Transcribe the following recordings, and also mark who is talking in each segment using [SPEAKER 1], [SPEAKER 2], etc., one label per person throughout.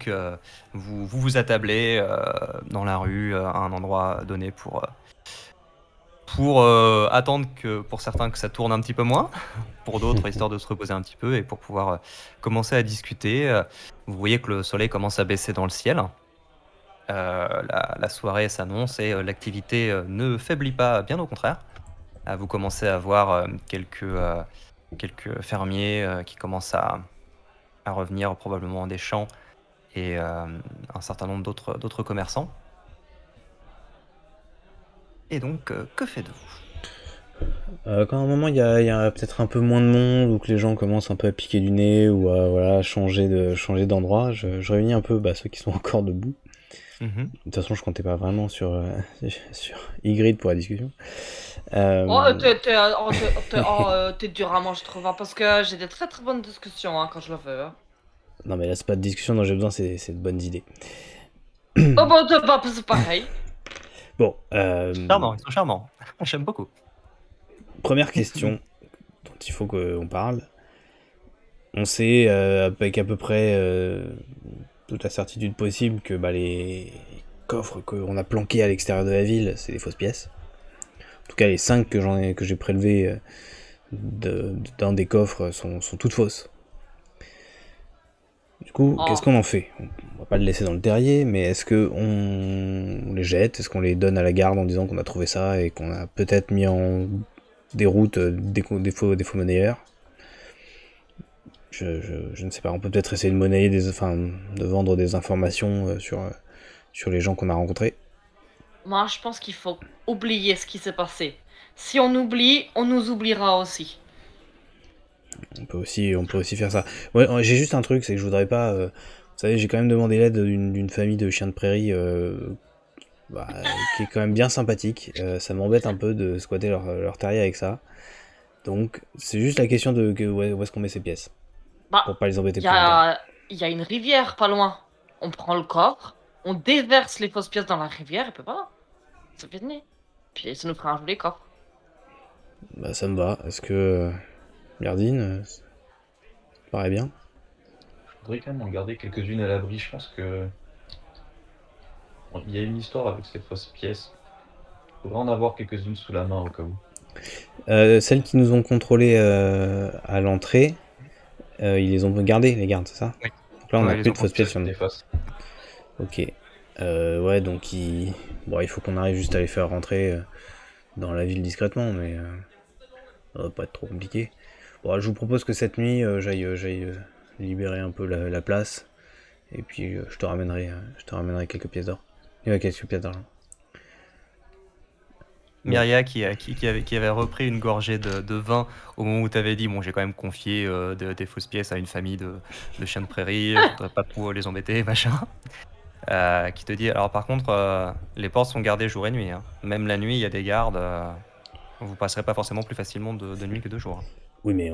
[SPEAKER 1] donc vous attablez dans la rue à un endroit donné pour attendre pour certains que ça tourne un petit peu moins, pour d'autres histoire de se reposer un petit peu et pour pouvoir commencer à discuter. Vous voyez que le soleil commence à baisser dans le ciel. La soirée s'annonce et l'activité ne faiblit pas, bien au contraire. Vous commencez à voir quelques fermiers qui commencent à revenir probablement des champs et un certain nombre d'autres commerçants. Et donc, que faites-vous?
[SPEAKER 2] Quand à un moment il y a peut-être un peu moins de monde ou que les gens commencent un peu à piquer du nez ou à voilà, changer d'endroit, je réunis un peu ceux qui sont encore debout.
[SPEAKER 1] Mhm.
[SPEAKER 2] De toute façon, je comptais pas vraiment sur, sur Ygritte pour la discussion.
[SPEAKER 3] Oh,
[SPEAKER 2] Euh,
[SPEAKER 3] t'es dur à moi, je trouve, hein, parce que j'ai des très très bonnes discussions quand je le veux. Hein.
[SPEAKER 2] non, mais là, c'est pas de discussion dont j'ai besoin, c'est de bonnes idées.
[SPEAKER 3] Oh, bah, c'est pareil.
[SPEAKER 2] Bon,
[SPEAKER 1] Charmant, ils sont charmants. J'aime beaucoup.
[SPEAKER 2] première question dont il faut qu'on parle. On sait avec à peu près toute la certitude possible que les coffres qu'on a planqués à l'extérieur de la ville, c'est des fausses pièces. En tout cas, les 5 que j'ai prélevés d'un des coffres sont toutes fausses. Du coup, qu'est-ce
[SPEAKER 3] Oh,
[SPEAKER 2] qu'on en fait? On va pas le laisser dans le terrier, mais est-ce que on les jette? Est-ce qu'on les donne à la garde en disant qu'on a trouvé ça et qu'on a peut-être mis en déroute des faux monnayeurs? Je ne sais pas, on peut peut-être essayer de monnayer de vendre des informations sur les gens qu'on a rencontrés.
[SPEAKER 3] moi, je pense qu'il faut oublier ce qui s'est passé. Si on oublie, on nous oubliera aussi.
[SPEAKER 2] On peut aussi faire ça. Ouais, j'ai juste un truc, c'est que je voudrais pas. Vous savez, j'ai quand même demandé l'aide d'une famille de chiens de prairie qui est quand même bien sympathique. Ça m'embête un peu de squatter leur terrier avec ça. Donc, c'est juste la question de où est-ce qu'on met ces pièces.
[SPEAKER 3] Bah,
[SPEAKER 2] Pour pas les embêter
[SPEAKER 3] il y
[SPEAKER 2] plus longtemps.
[SPEAKER 3] a, y a une rivière pas loin. On prend le coffre, on déverse les fausses pièces dans la rivière, et puis voilà. C'est fini. Puis ça nous fera un joli coffre.
[SPEAKER 2] Bah, ça me va. Est-ce que. Merdine, ça te paraît bien?
[SPEAKER 4] Je voudrais quand même en garder quelques-unes à l'abri. Je pense que bon, il y a une histoire avec ces fausses pièces. Il faudrait en avoir quelques-unes sous la main au cas où.
[SPEAKER 2] Celles qui nous ont contrôlés à l'entrée, ils les ont gardées, les gardes, c'est ça?
[SPEAKER 1] Oui.
[SPEAKER 2] Donc là, on a
[SPEAKER 1] Ouais, ils
[SPEAKER 2] plus
[SPEAKER 1] ont
[SPEAKER 2] de fausses pièces
[SPEAKER 4] Celles
[SPEAKER 2] sur
[SPEAKER 4] qui
[SPEAKER 2] nous.
[SPEAKER 4] défacent.
[SPEAKER 2] Ok. Ouais, donc il faut qu'on arrive juste à les faire rentrer dans la ville discrètement, mais ça va pas être trop compliqué. Bon, je vous propose que cette nuit, j'aille libérer un peu la place, et puis je te ramènerai quelques pièces d'or. Quelques pièces d'argent. Bon.
[SPEAKER 1] Myria qui avait repris une gorgée de vin au moment où tu avais dit bon, j'ai quand même confié des fausses pièces à une famille de chiens de prairie, je voudrais pas trop les embêter, machin. Qui te dit alors par contre, les portes sont gardées jour et nuit. Hein. Même la nuit, il y a des gardes. Vous passerez pas forcément plus facilement de nuit que de jour. Hein.
[SPEAKER 2] Oui, mais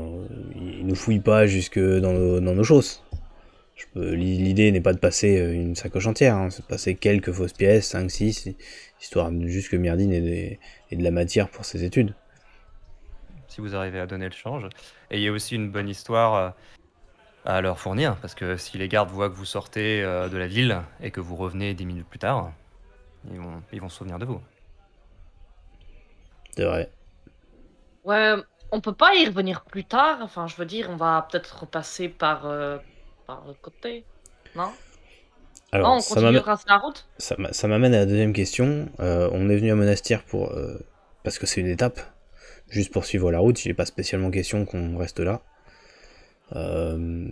[SPEAKER 2] ils nous fouillent pas jusque dans nos choses. L'idée n'est pas de passer une sacoche entière, hein, c'est de passer quelques fausses pièces, 5, 6, histoire juste que Myrdine ait de la matière pour ses études.
[SPEAKER 1] Si vous arrivez à donner le change. Et il y a aussi une bonne histoire à leur fournir, parce que si les gardes voient que vous sortez de la ville et que vous revenez 10 minutes plus tard, ils vont se souvenir de vous.
[SPEAKER 2] C'est vrai.
[SPEAKER 3] Ouais, on peut pas y revenir plus tard. Enfin, je veux dire, on va peut-être repasser par le côté. Non? Non,
[SPEAKER 2] Alors,
[SPEAKER 3] on continuera sur la route?
[SPEAKER 2] ça m'amène à la deuxième question. On est venu à Monastir parce que c'est une étape, juste pour suivre la route. Il n'est pas spécialement question qu'on reste là. Euh,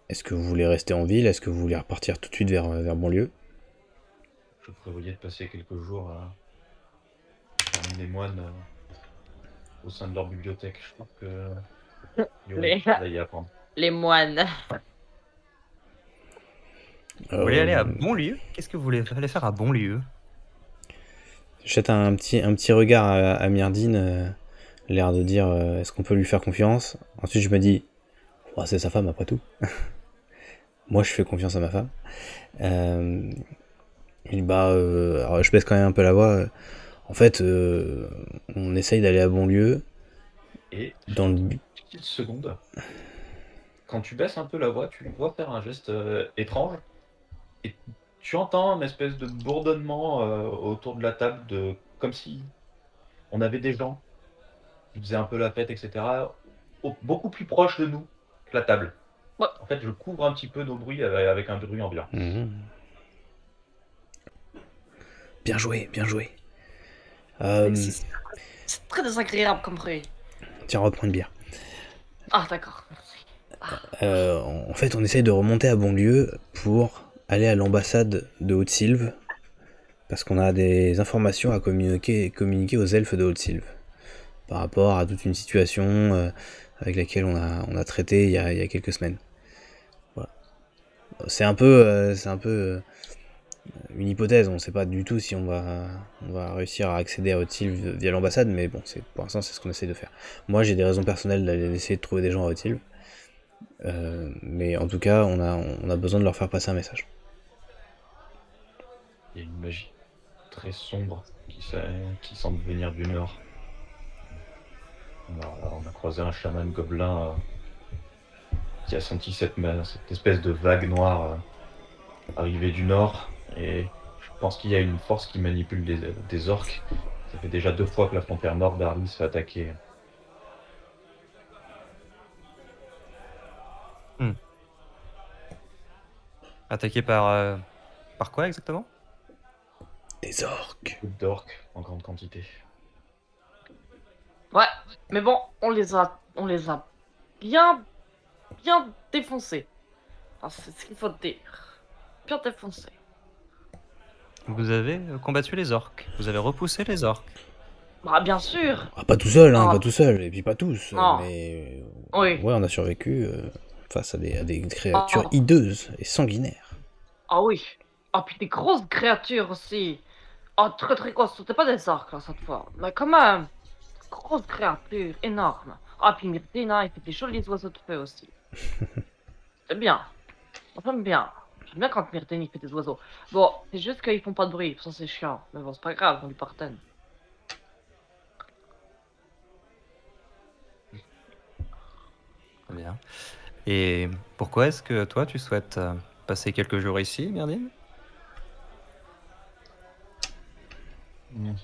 [SPEAKER 2] Est-ce que vous voulez rester en ville? Est-ce que vous voulez repartir tout de suite vers Bonlieu?
[SPEAKER 4] Je prévoyais de passer quelques jours parmi les moines au sein de leur bibliothèque. Je pense que il y aurait des
[SPEAKER 3] Les,
[SPEAKER 4] choses à y apprendre.
[SPEAKER 3] les moines.
[SPEAKER 1] Vous voulez aller à
[SPEAKER 2] Euh,
[SPEAKER 1] Bonlieu? Qu'est-ce que vous voulez aller faire à Bonlieu?
[SPEAKER 2] Jette un petit regard à Myrdine, l'air de dire est-ce qu'on peut lui faire confiance. Ensuite, je me dis oh, c'est sa femme après tout. Moi, je fais confiance à ma femme. Il dit alors je baisse quand même un peu la voix. En fait, on essaye d'aller à Bonlieu
[SPEAKER 4] Et
[SPEAKER 2] dans le
[SPEAKER 4] petite seconde. quand tu baisses un peu la voix, tu le vois faire un geste étrange et tu entends une espèce de bourdonnement autour de la table, comme si on avait des gens qui faisaient un peu la fête, etc., beaucoup plus proches de nous que la table.
[SPEAKER 3] Ouais.
[SPEAKER 4] En fait, je couvre un petit peu nos bruits avec un bruit ambiant.
[SPEAKER 2] Bien joué, bien joué.
[SPEAKER 3] C'est très désagréable comme bruit.
[SPEAKER 2] Tiens, reprends une bière.
[SPEAKER 3] Ah, d'accord.
[SPEAKER 2] En fait, on essaye de remonter à Bonlieu pour aller à l'ambassade de Haute-Sylve, parce qu'on a des informations à communiquer aux elfes de Haute-Sylve, par rapport à toute une situation avec laquelle on a traité il y a quelques semaines. Voilà. C'est un peu une hypothèse, on ne sait pas du tout si on va réussir à accéder à Haute-Sylve via l'ambassade, mais bon, pour l'instant c'est ce qu'on essaye de faire. Moi j'ai des raisons personnelles d'essayer de trouver des gens à Haute-Sylve, mais en tout cas on a besoin de leur faire passer un message.
[SPEAKER 4] Il y a une magie très sombre qui semble venir du nord. On a croisé un chaman gobelin qui a senti cette espèce de vague noire arriver du nord, et je pense qu'il y a une force qui manipule des orques. Ça fait déjà 2 fois que la frontière nord d'Arlis se fait attaquer.
[SPEAKER 1] Attaqué par quoi exactement?
[SPEAKER 2] Des orques.
[SPEAKER 4] Beaucoup d'orques en grande quantité.
[SPEAKER 3] Ouais, mais bon, on les a bien défoncés. Enfin, c'est ce qu'il faut dire. Bien défoncés.
[SPEAKER 1] Vous avez combattu les orques. Vous avez repoussé les orques.
[SPEAKER 3] Bah, bien sûr.
[SPEAKER 2] Ah, pas tout seul, hein,
[SPEAKER 3] Ah.
[SPEAKER 2] pas tout seul, et puis pas tous,
[SPEAKER 3] Non.
[SPEAKER 2] mais
[SPEAKER 3] Oui.
[SPEAKER 2] ouais, on a survécu face à des créatures hideuses et sanguinaires.
[SPEAKER 3] Ah oui. Ah, puis des grosses créatures aussi. Ah, très très grosses. C'était pas des orques là cette fois. Mais quand même. Grosses créatures, énormes. Ah, puis Myrtina, il fait des jolis oiseaux de feu aussi. C'est bien. J'aime bien. J'aime bien quand Myrtine il fait des oiseaux. Bon, c'est juste qu'ils font pas de bruit, ça c'est chiant. Mais bon, c'est pas grave, on lui pardonne.
[SPEAKER 1] Très bien. Et pourquoi est-ce que toi, tu souhaites passer quelques jours ici, Myrdine?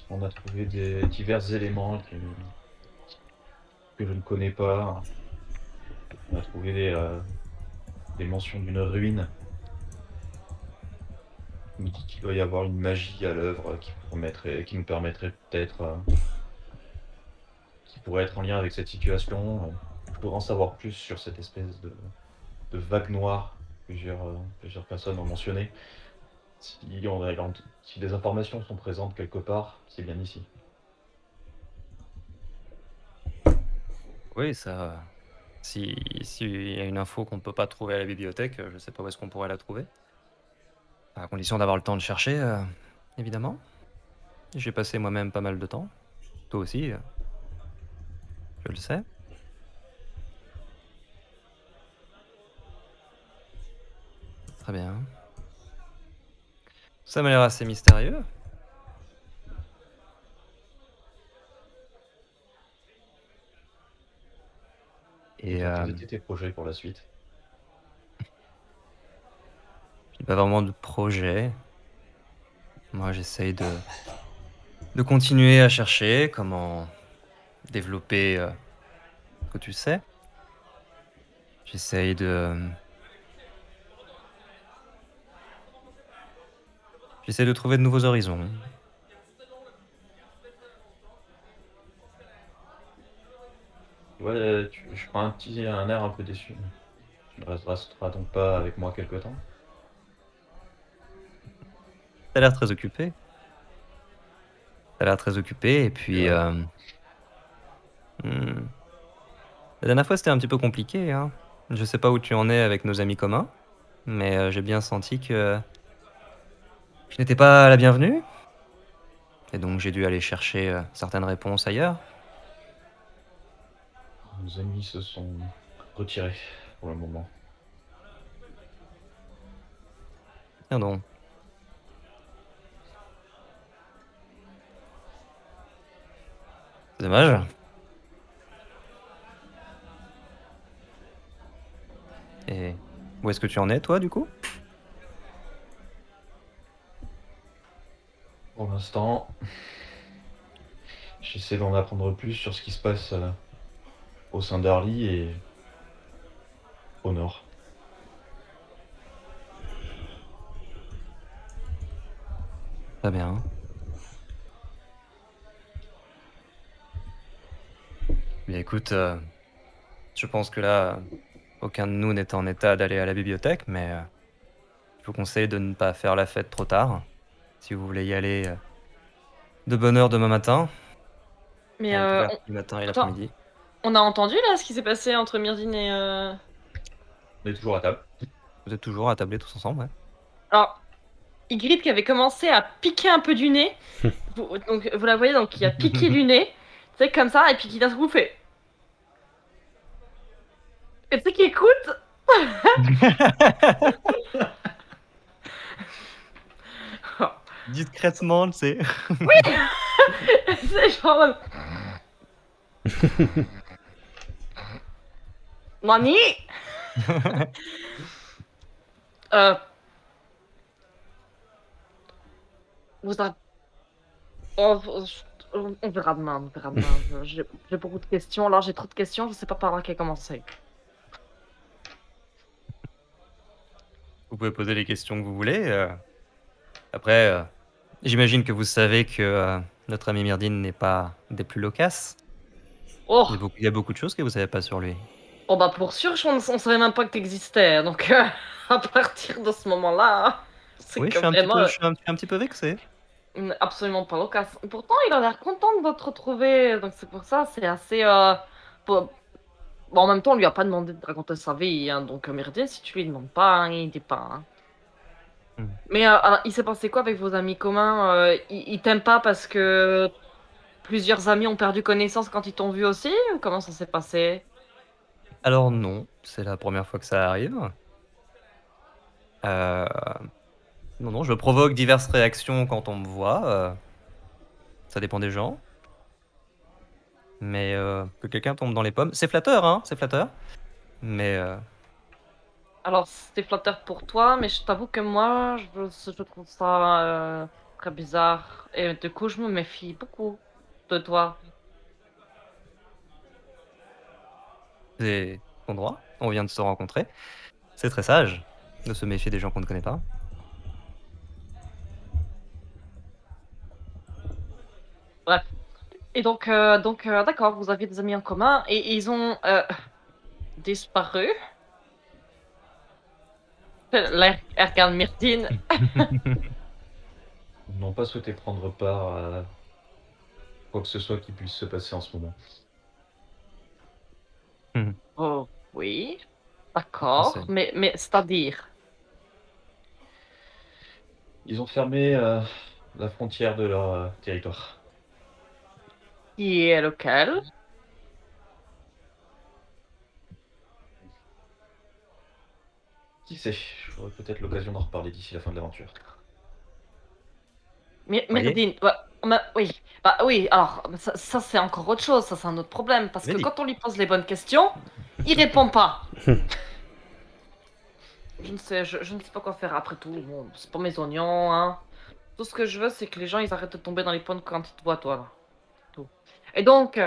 [SPEAKER 4] On a trouvé divers éléments que je ne connais pas. On a trouvé des mentions d'une ruine. Il me dit qu'il doit y avoir une magie à l'œuvre qui nous permettrait peut-être... qui pourrait être en lien avec cette situation. Je pourrais en savoir plus sur cette espèce de vague noire que plusieurs personnes ont mentionné. Si des informations sont présentes quelque part, c'est bien ici.
[SPEAKER 1] Oui, ça. S'il y a une info qu'on ne peut pas trouver à la bibliothèque, je ne sais pas où est-ce qu'on pourrait la trouver. À condition d'avoir le temps de chercher, évidemment. J'ai passé moi-même pas mal de temps. Toi aussi, je le sais. Très bien. Ça m'a l'air assez mystérieux. Et
[SPEAKER 4] quels étaient tes projets pour la suite?
[SPEAKER 1] j'ai pas vraiment de projet. Moi, j'essaye de continuer à chercher comment développer ce que tu sais. J'essaye de trouver de nouveaux horizons.
[SPEAKER 4] Ouais, je prends un air un peu déçu. Tu ne resteras donc pas avec moi quelque temps?
[SPEAKER 1] T'as l'air très occupé. Et puis...
[SPEAKER 4] Ouais.
[SPEAKER 1] La dernière fois, c'était un petit peu compliqué, hein. Je sais pas où tu en es avec nos amis communs, mais j'ai bien senti que je n'étais pas la bienvenue. Et donc j'ai dû aller chercher certaines réponses ailleurs.
[SPEAKER 4] Nos amis se sont retirés pour le moment.
[SPEAKER 1] Tiens donc. C'est dommage. Où est-ce que tu en es, toi, du coup?
[SPEAKER 4] Pour l'instant, j'essaie d'en apprendre plus sur ce qui se passe au sein d'Arly et au nord.
[SPEAKER 1] Très bien. Bien, écoute, je pense que là, aucun de nous n'est en état d'aller à la bibliothèque, mais je vous conseille de ne pas faire la fête trop tard. Si vous voulez y aller de bonne heure demain matin,
[SPEAKER 3] Mais
[SPEAKER 1] elle est ouverte le matin et
[SPEAKER 3] attends,
[SPEAKER 1] l'après-midi.
[SPEAKER 3] on a entendu là ce qui s'est passé entre Myrdine et.
[SPEAKER 4] On est toujours à table.
[SPEAKER 1] Vous êtes toujours attablés tous ensemble, ouais?
[SPEAKER 3] Alors, Ygritte qui avait commencé à piquer un peu du nez. Donc vous la voyez, donc qui a piqué du nez. C'est comme ça, et puis qui d'un coup fait. Et tu sais qui écoute.
[SPEAKER 1] Discrètement, tu sais.
[SPEAKER 3] C'est genre. Nani. Vous avez. Oh, on verra demain, on verra demain. J'ai beaucoup de questions, là j'ai trop de questions, je sais pas par laquelle commencer.
[SPEAKER 1] Vous pouvez poser les questions que vous voulez. Après, j'imagine que vous savez que notre ami Myrdine n'est pas des plus loquaces.
[SPEAKER 3] Oh,
[SPEAKER 1] Il y a beaucoup de choses que vous savez pas sur lui.
[SPEAKER 3] oh bah pour sûr, on savait même pas que t'existais, donc à partir de ce moment-là, c'est
[SPEAKER 1] Oui,
[SPEAKER 3] que vraiment
[SPEAKER 1] je suis un petit peu vexé.
[SPEAKER 3] absolument pas loquace. Pourtant, il a l'air content de te retrouver, donc c'est pour ça, c'est assez. Bon, en même temps, on lui a pas demandé de raconter sa vie, hein, donc Myrdine, si tu lui demandes pas, hein, il dit pas. Hein.
[SPEAKER 1] Hmm.
[SPEAKER 3] Mais alors, il s'est passé quoi avec vos amis communs? Ils t'aiment pas parce que plusieurs amis ont perdu connaissance quand ils t'ont vu aussi? Ou comment ça s'est passé?
[SPEAKER 1] Alors non, c'est la première fois que ça arrive. Euh, Non, non, je provoque diverses réactions quand on me voit. Ça dépend des gens. Mais que quelqu'un tombe dans les pommes, c'est flatteur, hein, c'est flatteur. Mais
[SPEAKER 3] Alors, c'est flatteur pour toi, mais je t'avoue que moi, je trouve ça très bizarre. Et du coup, je me méfie beaucoup de toi.
[SPEAKER 1] c'est ton droit. On vient de se rencontrer. C'est très sage de se méfier des gens qu'on ne connaît pas.
[SPEAKER 3] Bref. Et donc, d'accord, vous aviez des amis en commun et ils ont disparu. L'air regarde Myrtine.
[SPEAKER 4] Ils n'ont pas souhaité prendre part à quoi que ce soit qui puisse se passer en ce moment.
[SPEAKER 3] Oh, oui.
[SPEAKER 1] Je
[SPEAKER 3] D'accord,
[SPEAKER 1] sais.
[SPEAKER 3] mais c'est-à-dire.
[SPEAKER 4] Ils ont fermé la frontière de leur territoire.
[SPEAKER 3] Qui est lequel?
[SPEAKER 4] Qui sait, j'aurai peut-être l'occasion d'en reparler d'ici la fin de l'aventure.
[SPEAKER 1] Voyez?
[SPEAKER 3] Myrdine, oui. Bah oui, alors, ça c'est encore autre chose, ça c'est un autre problème. Parce que
[SPEAKER 1] Vas-y.
[SPEAKER 3] quand on lui pose les bonnes questions, il répond pas. Je ne sais pas quoi faire après tout. Bon, c'est pas mes oignons, hein. Tout ce que je veux, c'est que les gens ils arrêtent de tomber dans les pommes quand ils te voient, toi, là. Tout. Et donc,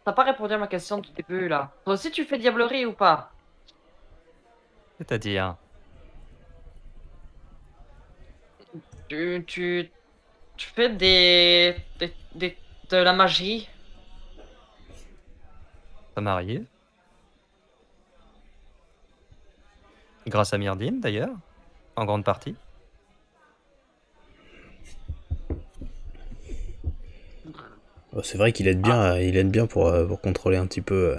[SPEAKER 3] t'as pas répondu à ma question du début, là. Toi aussi, tu fais diablerie ou pas?
[SPEAKER 1] C'est-à-dire,
[SPEAKER 3] Tu, tu, tu fais de la magie?
[SPEAKER 1] ça m'arrive. Grâce à Myrdine, d'ailleurs, en grande partie.
[SPEAKER 2] Oh, c'est vrai qu'il aide bien, il aide bien pour contrôler un petit peu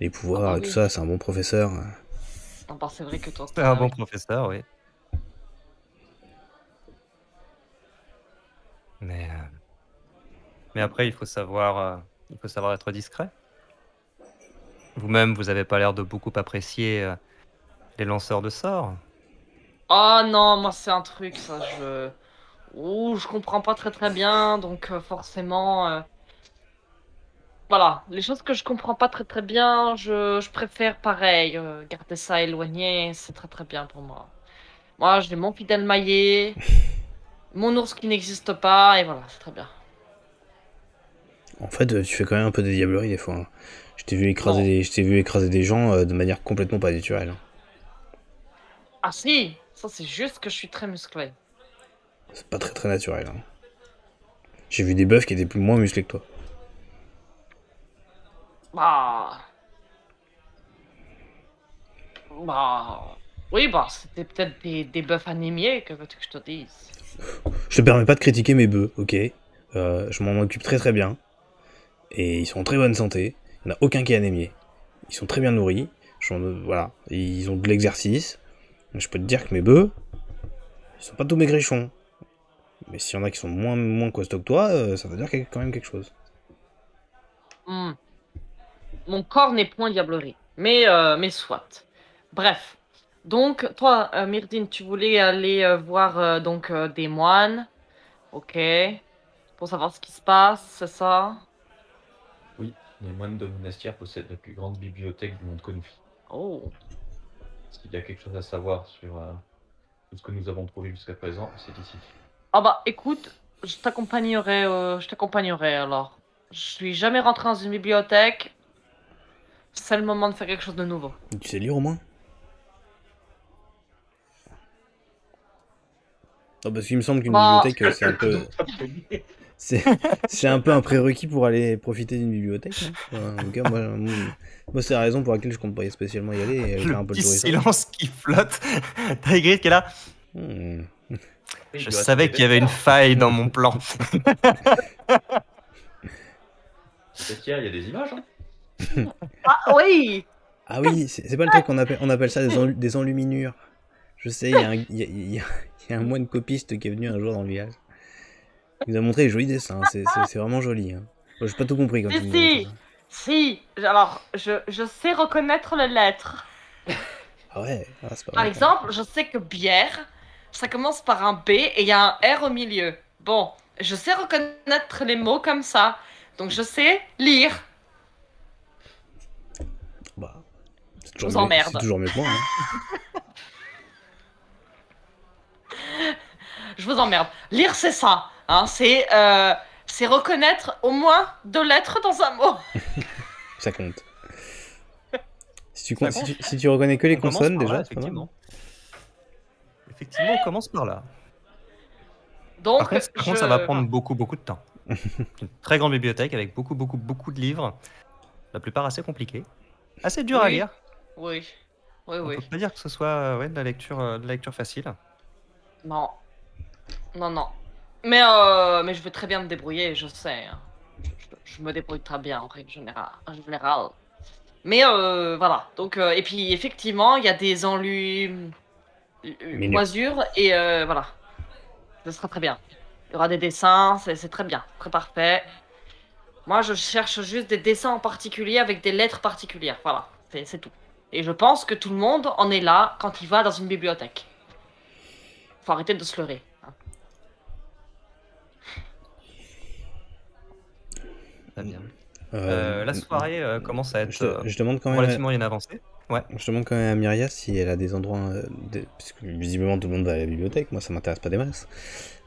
[SPEAKER 2] les pouvoirs et tout
[SPEAKER 3] Oui.
[SPEAKER 2] ça. C'est un bon professeur.
[SPEAKER 3] Non, bah, c'est vrai que toi,
[SPEAKER 1] C'est un bon professeur, oui. Mais après, il faut savoir être discret. Vous-même, vous avez pas l'air de beaucoup apprécier les lanceurs de sorts.
[SPEAKER 3] Oh non, moi c'est un truc, ça, Ouh, je comprends pas très très bien, donc forcément... Voilà, les choses que je comprends pas très très bien, je préfère pareil, garder ça éloigné, c'est très très bien pour moi. Moi, j'ai mon fidèle maillet, mon ours qui n'existe pas, et voilà, c'est très bien.
[SPEAKER 2] En fait, tu fais quand même un peu des diableries des fois, hein.
[SPEAKER 3] Non.
[SPEAKER 2] Je t'ai vu écraser des gens de manière complètement pas naturelle, hein.
[SPEAKER 3] Ah si, ça c'est juste que je suis très musclé.
[SPEAKER 2] C'est pas très très naturel, hein. J'ai vu des bœufs qui étaient moins musclés que toi.
[SPEAKER 3] Bah, bah, oui, bah, c'était peut-être des bœufs anémiés, que veux-tu que je te dise?
[SPEAKER 2] Je te permets pas de critiquer mes bœufs, ok. Je m'en occupe très très bien. Et ils sont en très bonne santé. Il n'y en a aucun qui est anémié. Ils sont très bien nourris. Voilà. Ils ont de l'exercice. Je peux te dire que mes bœufs, ils sont pas tous maigrichons. Mais s'il y en a qui sont moins costauds que toi, ça veut dire qu'il y a quand même quelque chose.
[SPEAKER 3] Hmm. Mon corps n'est point diablerie, mais soit. Bref. Donc, toi, Myrdine, tu voulais aller voir donc des moines, ok, pour savoir ce qui se passe, c'est ça?
[SPEAKER 4] Oui, les moines de monastère possèdent la plus grande bibliothèque du monde connu.
[SPEAKER 3] Oh.
[SPEAKER 4] S'il y a quelque chose à savoir sur tout ce que nous avons trouvé jusqu'à présent, c'est ici.
[SPEAKER 3] Ah bah, écoute, je t'accompagnerai alors. Je suis jamais rentré dans une bibliothèque, c'est le moment de faire quelque chose de nouveau.
[SPEAKER 2] Tu sais lire au moins? Non, parce qu'il me semble qu'une
[SPEAKER 3] Bah,
[SPEAKER 2] bibliothèque, c'est un peu. C'est un peu un prérequis pour aller profiter d'une bibliothèque, non? Enfin, en tout cas, moi c'est la raison pour laquelle je compte pas spécialement y aller et aller
[SPEAKER 1] Le
[SPEAKER 2] faire un peu le
[SPEAKER 1] petit
[SPEAKER 2] touriste.
[SPEAKER 1] silence qui flotte. T'as Ygritte qui est là.
[SPEAKER 2] Hmm.
[SPEAKER 1] Je savais qu'il y avait une faille dans mon plan.
[SPEAKER 4] Peut-être qu'il y a des images, hein.
[SPEAKER 3] ah oui!
[SPEAKER 2] Ah oui, c'est pas le truc on appelle ça des enluminures. Je sais, il y a un moine copiste qui est venu un jour dans le village. Il nous a montré les jolis dessins, c'est vraiment joli, hein. Moi, j'ai pas tout compris quand
[SPEAKER 3] Si,
[SPEAKER 2] il nous a montré ça.
[SPEAKER 3] si, alors, je sais reconnaître les lettres.
[SPEAKER 2] Ah ouais, ah, c'est pas
[SPEAKER 3] Par
[SPEAKER 2] mal quand même.
[SPEAKER 3] exemple, je sais que bière, ça commence par un B et il y a un R au milieu. Bon, je sais reconnaître les mots comme ça. Donc je sais lire.
[SPEAKER 2] Bah,
[SPEAKER 3] Je vous emmerde.
[SPEAKER 2] c'est toujours mieux que moi, hein.
[SPEAKER 3] Je vous emmerde. Lire, c'est ça. Hein, c'est reconnaître au moins 2 lettres dans un mot.
[SPEAKER 2] Ça compte.
[SPEAKER 1] Ça compte.
[SPEAKER 2] Si tu reconnais que les
[SPEAKER 1] On commence
[SPEAKER 2] consonnes,
[SPEAKER 1] par là,
[SPEAKER 2] déjà, c'est pas mal.
[SPEAKER 1] effectivement. Effectivement, on commence par là.
[SPEAKER 3] Donc,
[SPEAKER 1] Par contre, ça va prendre beaucoup de temps. Une très grande bibliothèque avec beaucoup de livres. La plupart assez compliqués. Assez dur à
[SPEAKER 3] Oui.
[SPEAKER 1] lire.
[SPEAKER 3] Oui. Oui,
[SPEAKER 1] On
[SPEAKER 3] oui.
[SPEAKER 1] peut pas dire que ce soit de la lecture facile.
[SPEAKER 3] Non. Non, non. Mais je vais très bien me débrouiller, je sais, hein. Je me débrouille très bien en règle générale. Mais voilà. Donc, et puis effectivement, il y a des
[SPEAKER 2] Mignon.
[SPEAKER 3] moisures et voilà. Ce sera très bien. Il y aura des dessins, c'est très bien, très parfait. Moi, je cherche juste des dessins en particulier avec des lettres particulières. Voilà, c'est tout. Et je pense que tout le monde en est là quand il va dans une bibliothèque. Faut arrêter de se leurrer, hein.
[SPEAKER 1] Très bien.
[SPEAKER 2] Euh,
[SPEAKER 1] La soirée commence à être
[SPEAKER 2] je demande quand même.
[SPEAKER 1] relativement bien avancée. Ouais.
[SPEAKER 2] Je demande quand même à Myria si elle a des endroits. Parce que visiblement tout le monde va à la bibliothèque, moi ça m'intéresse pas des masses.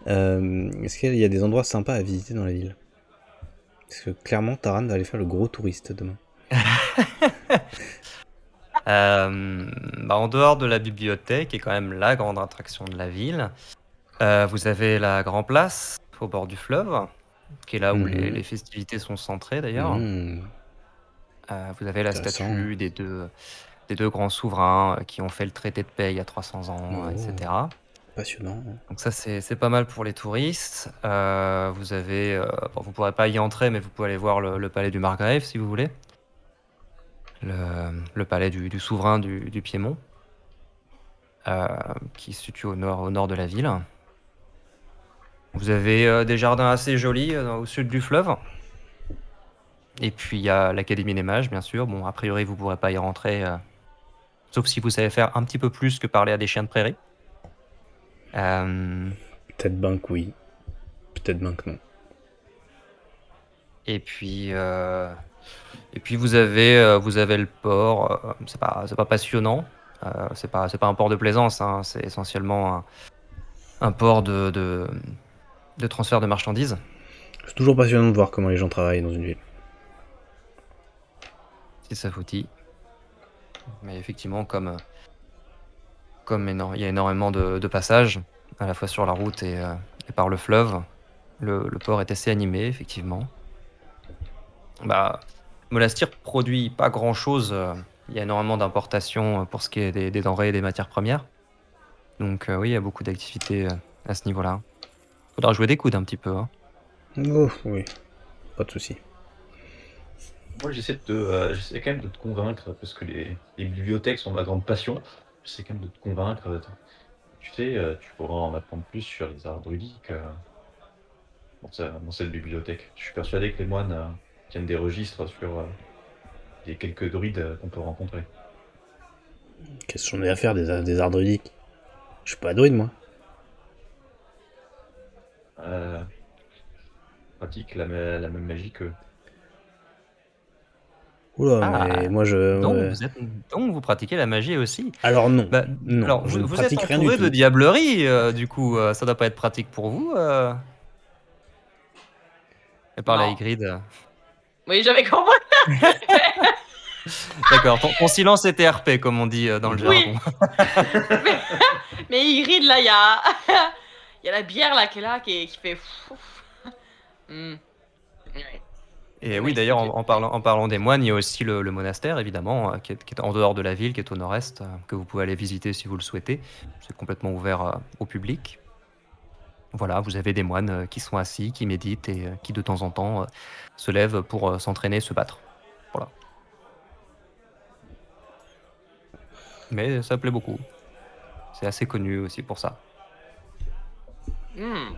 [SPEAKER 2] Est-ce qu'il y a des endroits sympas à visiter dans la ville? Parce que clairement, Taran va aller faire le gros touriste demain.
[SPEAKER 1] En dehors de la bibliothèque, qui est quand même la grande attraction de la ville, vous avez la Grand Place au bord du fleuve, qui est là où les festivités sont centrées d'ailleurs. Vous avez la statue des deux grands souverains qui ont fait le traité de paix il y a 300 ans, etc.
[SPEAKER 2] Passionnant.
[SPEAKER 1] Donc ça, c'est pas mal pour les touristes. Vous avez, vous pourrez pas y entrer, mais vous pouvez aller voir le palais du Margrave si vous voulez. Le palais du souverain du Piémont, qui se situe au nord de la ville. Vous avez des jardins assez jolis au sud du fleuve. Et puis il y a l'Académie des Mages, bien sûr. Bon, a priori, vous pourrez pas y rentrer, sauf si vous savez faire un petit peu plus que parler à des chiens de prairie.
[SPEAKER 2] Peut-être ben que oui. Peut-être ben que non.
[SPEAKER 1] Et puis, Et puis vous avez le port, c'est pas passionnant, c'est pas un port de plaisance, hein, c'est essentiellement un port de transfert de marchandises.
[SPEAKER 2] C'est toujours passionnant de voir comment les gens travaillent dans une ville.
[SPEAKER 1] Si ça vous dit. Mais effectivement, comme il y a énormément de passages, à la fois sur la route et par le fleuve, le port est assez animé, effectivement. Bah, Monastir produit pas grand-chose. Il y a énormément d'importations pour ce qui est des denrées et des matières premières. Donc oui, il y a beaucoup d'activités à ce niveau-là. Faudra jouer des coudes un petit peu, hein.
[SPEAKER 2] Oh, oui, pas de souci.
[SPEAKER 4] Moi, j'essaie quand même de te convaincre, parce que les bibliothèques sont ma grande passion. J'essaie quand même de te convaincre. Tu sais, tu pourras en apprendre plus sur les arts druidiques dans cette bibliothèque. Je suis persuadé que les moines tiennent des registres sur les quelques druides qu'on peut rencontrer.
[SPEAKER 2] Qu'est-ce que j'en ai à faire des arts druidiques? Je suis pas druide, moi.
[SPEAKER 4] Pratique la même magie qu'eux.
[SPEAKER 2] Oula,
[SPEAKER 1] Ah,
[SPEAKER 2] mais moi je...
[SPEAKER 1] donc vous pratiquez la magie aussi.
[SPEAKER 2] Alors non,
[SPEAKER 1] Bah,
[SPEAKER 2] non,
[SPEAKER 1] alors
[SPEAKER 2] je ne
[SPEAKER 1] vous êtes
[SPEAKER 2] pratique rien du
[SPEAKER 1] entouré de
[SPEAKER 2] tout.
[SPEAKER 1] diablerie, du coup, ça doit pas être pratique pour vous. Et par la
[SPEAKER 3] Non.
[SPEAKER 1] Ygritte.
[SPEAKER 3] Oui, j'avais compris.
[SPEAKER 1] D'accord, ton silence était RP, comme on dit dans le
[SPEAKER 3] Oui.
[SPEAKER 1] jargon.
[SPEAKER 3] Mais Ygritte, là, il y a... il y a la bière là qui est là, qui fait... Hmm. Ouais.
[SPEAKER 1] Et
[SPEAKER 3] Oui,
[SPEAKER 1] oui, d'ailleurs,
[SPEAKER 3] ok.
[SPEAKER 1] en parlant des moines, il y a aussi le monastère, évidemment, qui est en dehors de la ville, qui est au nord-est, que vous pouvez aller visiter si vous le souhaitez. C'est complètement ouvert au public. Voilà, vous avez des moines qui sont assis, qui méditent et qui, de temps en temps, se lèvent pour s'entraîner, se battre. Voilà. Mais ça plaît beaucoup. C'est assez connu aussi pour ça.
[SPEAKER 3] Hmm.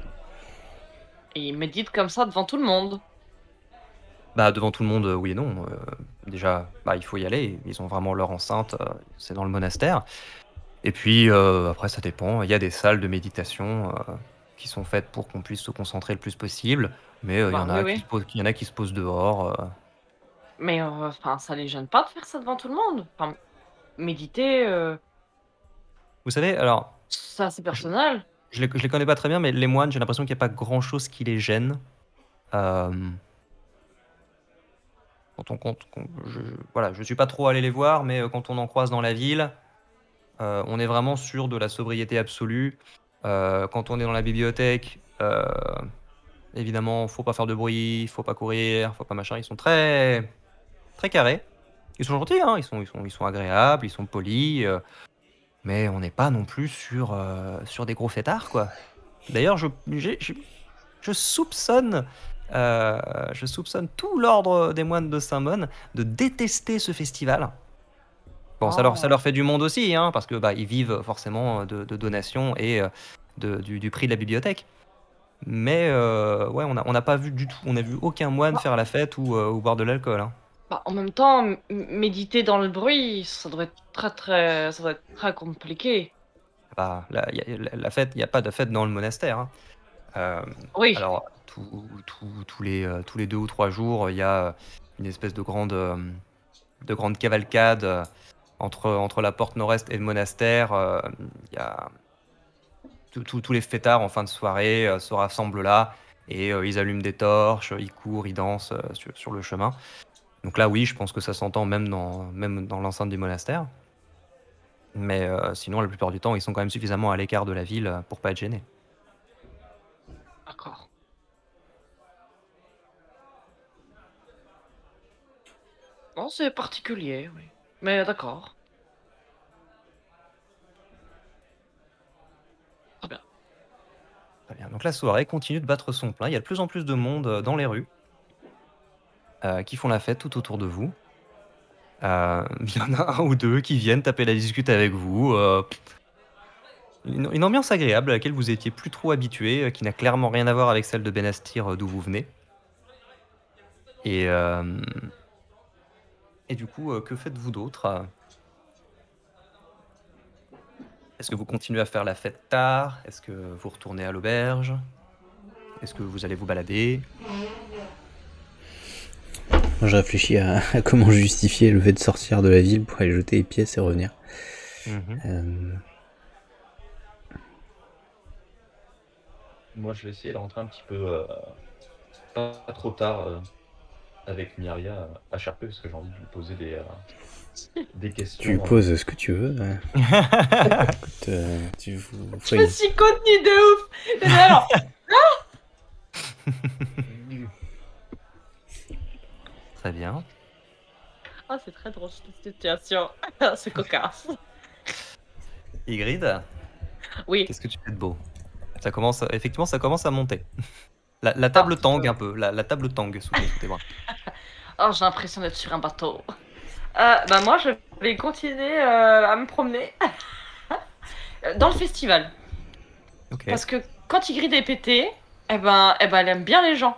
[SPEAKER 3] Et il médite comme ça devant tout le monde.
[SPEAKER 1] Bah, devant tout le monde, oui et non. Déjà, bah, il faut y aller. Ils ont vraiment leur enceinte, c'est dans le monastère. Et puis, après, ça dépend. Il y a des salles de méditation qui sont faites pour qu'on puisse se concentrer le plus possible. Mais il y en
[SPEAKER 3] Bah,
[SPEAKER 1] a
[SPEAKER 3] oui,
[SPEAKER 1] qui
[SPEAKER 3] oui.
[SPEAKER 1] il y en a qui se posent dehors.
[SPEAKER 3] Mais enfin, ça les gêne pas de faire ça devant tout le monde. Enfin, méditer,
[SPEAKER 1] Vous savez, alors,
[SPEAKER 3] ça c'est
[SPEAKER 1] je,
[SPEAKER 3] personnel.
[SPEAKER 1] je les connais pas très bien, mais les moines, j'ai l'impression qu'il n'y a pas grand-chose qui les gêne. Euh, quand on compte, voilà, je suis pas trop allé les voir, mais quand on en croise dans la ville, on est vraiment sûr de la sobriété absolue. Quand on est dans la bibliothèque, évidemment, faut pas faire de bruit, faut pas courir, faut pas machin. Ils sont très, très carrés. Ils sont gentils, hein. Ils sont agréables, ils sont polis. Mais on n'est pas non plus sur des gros fêtards, quoi. D'ailleurs, je soupçonne, tout l'ordre des moines de Saint-Mon de détester ce festival. Bon, ça leur fait du monde aussi, hein, parce que bah, ils vivent forcément de donations et du prix de la bibliothèque. Mais ouais, on n'a pas vu du tout, on n'a vu aucun moine
[SPEAKER 3] Bah.
[SPEAKER 1] faire la fête ou boire de l'alcool, hein.
[SPEAKER 3] Bah, en même temps, méditer dans le bruit, ça doit être ça doit être très compliqué.
[SPEAKER 1] Bah, la fête, il n'y a pas de fête dans le monastère, hein.
[SPEAKER 3] Oui.
[SPEAKER 1] Alors, tous les 2 ou 3 jours, il y a une espèce de grande cavalcade entre la porte nord-est et le monastère. Il y a tous les fêtards en fin de soirée se rassemblent là et ils allument des torches, ils courent, ils dansent sur le chemin. Donc là, oui, je pense que ça s'entend même dans l'enceinte du monastère. Mais sinon, la plupart du temps, ils sont quand même suffisamment à l'écart de la ville pour pas être gênés.
[SPEAKER 3] D'accord. Non, c'est particulier, oui. Mais d'accord. Très bien.
[SPEAKER 1] Très bien. Donc la soirée continue de battre son plein. Il y a de plus en plus de monde dans les rues qui font la fête tout autour de vous. Il y en a un ou deux qui viennent taper la discute avec vous. Une ambiance agréable à laquelle vous étiez plus trop habitué, qui n'a clairement rien à voir avec celle de Benastir d'où vous venez. Et du coup, que faites-vous d'autre? Est-ce que vous continuez à faire la fête tard? Est-ce que vous retournez à l'auberge? Est-ce que vous allez vous balader?
[SPEAKER 2] Moi, je réfléchis à comment justifier le fait de sortir de la ville pour aller jeter les pièces et revenir.
[SPEAKER 1] Mhm.
[SPEAKER 2] Euh,
[SPEAKER 4] Moi, je vais essayer de rentrer un petit peu pas trop tard avec Myria à Charpé parce que j'ai envie de lui poser des
[SPEAKER 2] Tu
[SPEAKER 4] questions.
[SPEAKER 2] poses ce que tu veux. Écoute, vous
[SPEAKER 3] Je me suis contenue de ouf. Et alors,
[SPEAKER 1] Très bien.
[SPEAKER 3] ah, c'est très drôle cette situation. C'est cocasse.
[SPEAKER 1] Ygritte,
[SPEAKER 3] Oui.
[SPEAKER 1] qu'est-ce que tu fais de beau? Effectivement, ça commence à monter. La table tangue un peu. La table tangue sous tes bras.
[SPEAKER 3] Oh, j'ai l'impression d'être sur un bateau. Bah moi, je vais continuer à me promener dans le festival.
[SPEAKER 1] Ok.
[SPEAKER 3] Parce que quand Ygritte est pétée, elle aime bien les gens.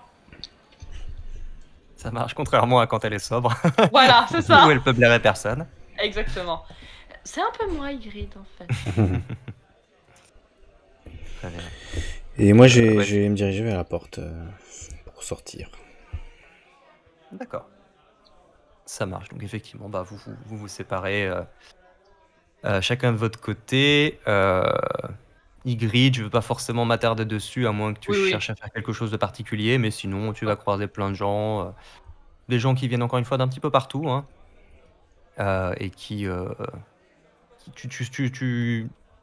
[SPEAKER 1] Ça marche contrairement à quand elle est sobre.
[SPEAKER 3] Voilà, c'est
[SPEAKER 1] Où
[SPEAKER 3] ça.
[SPEAKER 1] elle peut blairer personne.
[SPEAKER 3] Exactement. C'est un peu moi, Ygritte, en fait.
[SPEAKER 1] Très bien.
[SPEAKER 2] Et moi, je
[SPEAKER 1] ouais.
[SPEAKER 2] vais me diriger vers la porte pour sortir.
[SPEAKER 1] D'accord. Ça marche. Donc effectivement, bah, vous séparez chacun de votre côté. Ygritte, je veux pas forcément m'attarder dessus, à moins que tu
[SPEAKER 3] Oui, oui.
[SPEAKER 1] cherches à faire quelque chose de particulier, mais sinon tu vas croiser plein de gens, des gens qui viennent encore une fois d'un petit peu partout, hein, et qui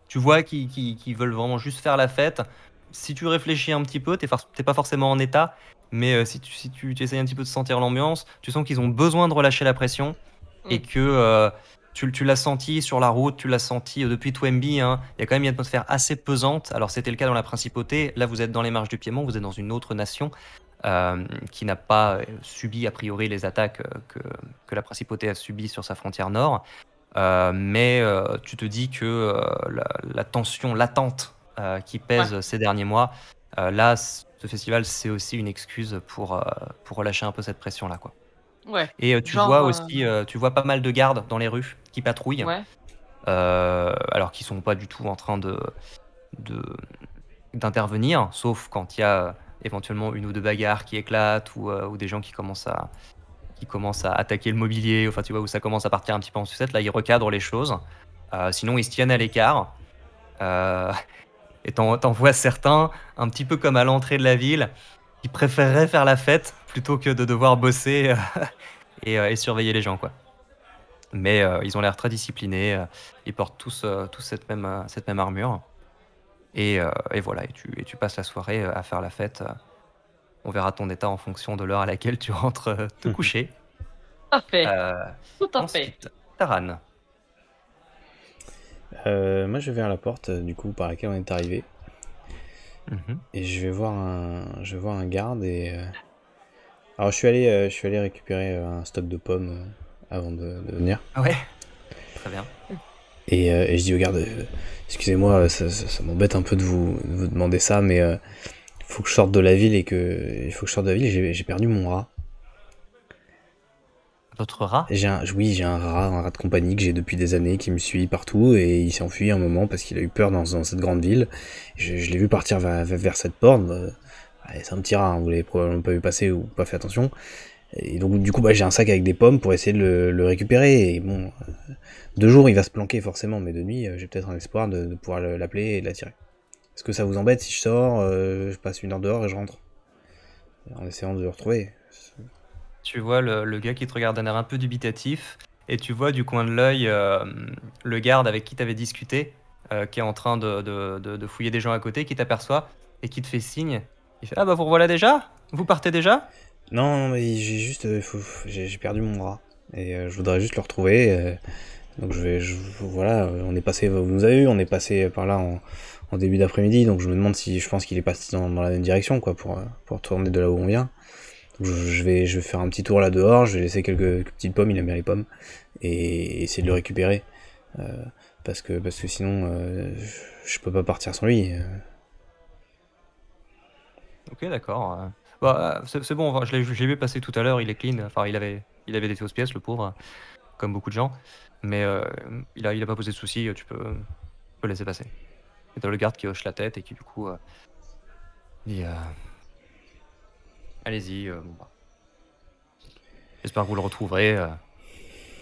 [SPEAKER 1] tu vois qui veulent vraiment juste faire la fête. Si tu réfléchis un petit peu, t'es pas forcément en état, mais si tu essayes un petit peu de sentir l'ambiance, tu sens qu'ils ont besoin de relâcher la pression et que tu l'as senti sur la route, tu l'as senti depuis Twemby, hein, il y a quand même une atmosphère assez pesante. Alors c'était le cas dans la principauté, là vous êtes dans les marches du Piémont, vous êtes dans une autre nation qui n'a pas subi a priori les attaques que la principauté a subies sur sa frontière nord. Mais tu te dis que la tension latente qui pèse ces derniers mois, là, ce festival, c'est aussi une excuse pour relâcher un peu cette pression-là, quoi.
[SPEAKER 3] Ouais.
[SPEAKER 1] Et tu
[SPEAKER 3] Genre,
[SPEAKER 1] vois aussi, tu vois pas mal de gardes dans les rues qui patrouillent,
[SPEAKER 3] ouais.
[SPEAKER 1] alors qu'ils sont pas du tout en train d'intervenir, sauf quand il y a éventuellement une ou deux bagarres qui éclatent ou des gens qui commencent à attaquer le mobilier, enfin tu vois, où ça commence à partir un petit peu en sucette, là ils recadrent les choses. Sinon ils se tiennent à l'écart. Et t'en vois certains, un petit peu comme à l'entrée de la ville, qui préféreraient faire la fête plutôt que de devoir bosser et surveiller les gens, quoi. Mais ils ont l'air très disciplinés, ils portent tous cette même armure. Et voilà, et tu passes la soirée à faire la fête. On verra ton état en fonction de l'heure à laquelle tu rentres te coucher.
[SPEAKER 3] Tout à fait.
[SPEAKER 1] Euh,
[SPEAKER 3] Tout à fait.
[SPEAKER 1] Ensuite, Taran.
[SPEAKER 2] Moi, je vais vers la porte du coup par laquelle on est arrivé.
[SPEAKER 1] Mhm.
[SPEAKER 2] Et je vais voir un garde et alors je suis allé récupérer un stock de pommes avant de venir.
[SPEAKER 1] Ouais, très bien.
[SPEAKER 2] Et je dis au garde, excusez-moi, ça m'embête un peu de vous demander ça, mais faut que je sorte de la ville il faut que je sorte de la ville. J'ai perdu mon rat.
[SPEAKER 1] Votre rat?
[SPEAKER 2] J'ai un rat de compagnie que j'ai depuis des années qui me suit partout et il s'est enfui un moment parce qu'il a eu peur dans cette grande ville. Je l'ai vu partir vers cette porte. C'est un petit rat, hein, vous l'avez probablement pas vu passer ou pas fait attention. Et donc du coup j'ai un sac avec des pommes pour essayer de le récupérer. Et bon, de jour il va se planquer forcément, mais de nuit j'ai peut-être un espoir de pouvoir l'appeler et de l'attirer. Est-ce que ça vous embête si je sors, je passe une heure dehors et je rentre en essayant de le retrouver?
[SPEAKER 1] Tu vois le gars qui te regarde d'un air un peu dubitatif, et tu vois du coin de l'œil le garde avec qui tu avais discuté, qui est en train de fouiller des gens à côté, qui t'aperçoit et qui te fait signe. Il fait: Ah bah vous revoilà déjà? Vous partez déjà?
[SPEAKER 2] Non, mais j'ai juste, j'ai perdu mon rat et je voudrais juste le retrouver. Donc voilà, on est passé, vous nous avez vu, on est passé par là en début d'après-midi, donc je me demande si je pense qu'il est passé dans la même direction, quoi, pour retourner de là où on vient. Donc je vais faire un petit tour là dehors, je vais laisser quelques petites pommes, il aime bien les pommes, et essayer de le récupérer, parce que sinon je peux pas partir sans lui.
[SPEAKER 1] Ok, d'accord. Bah, c'est bon, enfin, je l'ai vu passer tout à l'heure, il est clean. Enfin, il avait des fausses pièces, le pauvre, comme beaucoup de gens. Mais il a pas posé de soucis, tu peux laisser passer. Et t'as le garde qui hoche la tête et qui, du coup, dit allez-y. Bon, bah. J'espère que vous le retrouverez.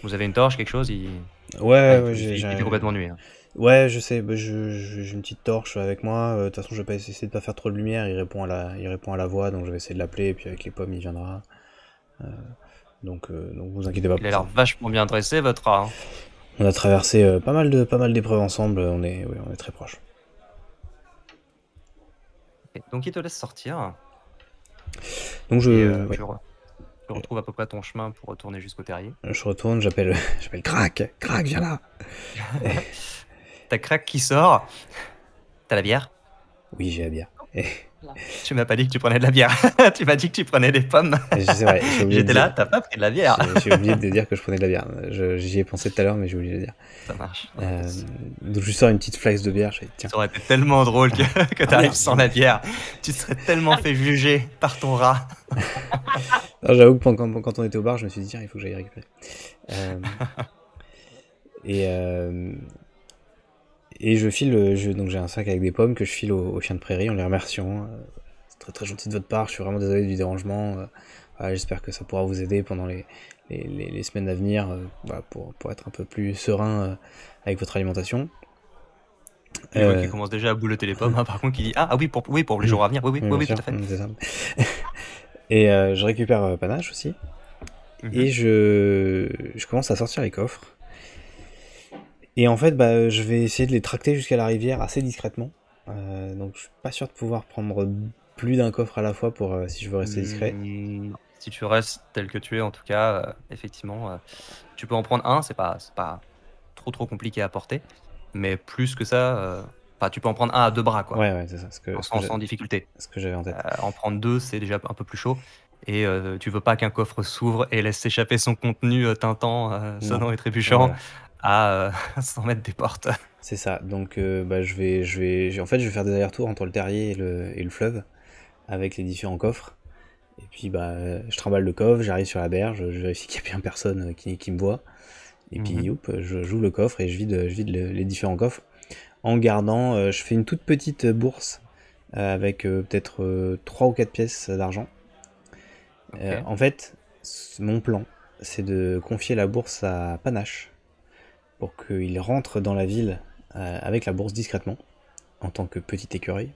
[SPEAKER 1] Vous avez une torche, quelque chose?
[SPEAKER 2] Ouais,
[SPEAKER 1] il,
[SPEAKER 2] ouais,
[SPEAKER 1] il était complètement nuit. Hein.
[SPEAKER 2] Ouais, je sais, bah, j'ai une petite torche avec moi. De toute façon, je vais pas essayer de pas faire trop de lumière. Il répond à la voix, donc je vais essayer de l'appeler. Et puis avec les pommes, il viendra. Donc vous inquiétez pas
[SPEAKER 1] Il a
[SPEAKER 2] pour
[SPEAKER 1] l'air
[SPEAKER 2] ça.
[SPEAKER 1] vachement bien dressé, votre rat. Hein.
[SPEAKER 2] On a traversé pas mal d'épreuves ensemble. On est très proches.
[SPEAKER 1] Ok, donc il te laisse sortir.
[SPEAKER 2] Donc
[SPEAKER 1] Et
[SPEAKER 2] ouais,
[SPEAKER 1] tu retrouves à peu près ton chemin pour retourner jusqu'au terrier.
[SPEAKER 2] je retourne, j'appelle Crac, viens là.
[SPEAKER 1] T'as Crac qui sort. T'as la bière?
[SPEAKER 2] Oui, j'ai la bière. Et
[SPEAKER 1] Tu m'as pas dit que tu prenais de la bière. Tu m'as dit que tu prenais des pommes.
[SPEAKER 2] c'est vrai, j'ai oublié de
[SPEAKER 1] J'étais là,
[SPEAKER 2] dire.
[SPEAKER 1] t'as pas pris de la bière.
[SPEAKER 2] J'ai oublié de dire que je prenais de la bière. J'y ai pensé tout à l'heure, mais j'ai oublié de le dire.
[SPEAKER 1] Ça marche.
[SPEAKER 2] Donc je lui sors une petite flaque de bière. Je dis, tiens.
[SPEAKER 1] Ça aurait été tellement drôle que t'arrives
[SPEAKER 2] merde.
[SPEAKER 1] sans la bière. Tu te serais tellement fait juger par ton rat.
[SPEAKER 2] Alors, j'avoue que quand on était au bar, je me suis dit, tiens, il faut que j'aille récupérer. Et je file, donc j'ai un sac avec des pommes que je file aux chiens de prairie en les remerciant. C'est très très gentil de votre part, je suis vraiment désolé du dérangement. Voilà, j'espère que ça pourra vous aider pendant les semaines à venir voilà, pour être un peu plus serein avec votre alimentation.
[SPEAKER 1] Tu vois qu'il commence déjà à boulotter les pommes, hein, par contre, qui dit ah oui, pour les jours à venir, oui,
[SPEAKER 2] bien
[SPEAKER 1] tout
[SPEAKER 2] sûr,
[SPEAKER 1] à fait.
[SPEAKER 2] c'est ça. Et je récupère Panache aussi. Et je commence à sortir les coffres. Et en fait, je vais essayer de les tracter jusqu'à la rivière assez discrètement. Donc je suis pas sûr de pouvoir prendre plus d'un coffre à la fois pour si je veux rester discret.
[SPEAKER 1] Si tu restes tel que tu es, en tout cas, effectivement, tu peux en prendre un, c'est pas trop compliqué à porter. Mais plus que ça, tu peux en prendre un à deux bras, quoi.
[SPEAKER 2] Ouais, c'est ça.
[SPEAKER 1] Sans difficulté.
[SPEAKER 2] Ce que j'avais en tête.
[SPEAKER 1] En prendre deux, c'est déjà un peu plus chaud. Et tu veux pas qu'un coffre s'ouvre et laisse s'échapper son contenu tintant, sonnant et trébuchant. Voilà. À 100 mètres des portes.
[SPEAKER 2] C'est ça, donc je vais faire des allers-retours entre le terrier et le fleuve avec les différents coffres. Et puis je trimballe le coffre, j'arrive sur la berge, je vérifie qu'il n'y a bien personne qui me voit. Et puis je joue le coffre et je vide les différents coffres. En gardant, je fais une toute petite bourse avec peut-être 3 ou 4 pièces d'argent. Okay. En fait, mon plan, c'est de confier la bourse à Panache pour qu'il rentre dans la ville avec la bourse discrètement, en tant que petit écureuil.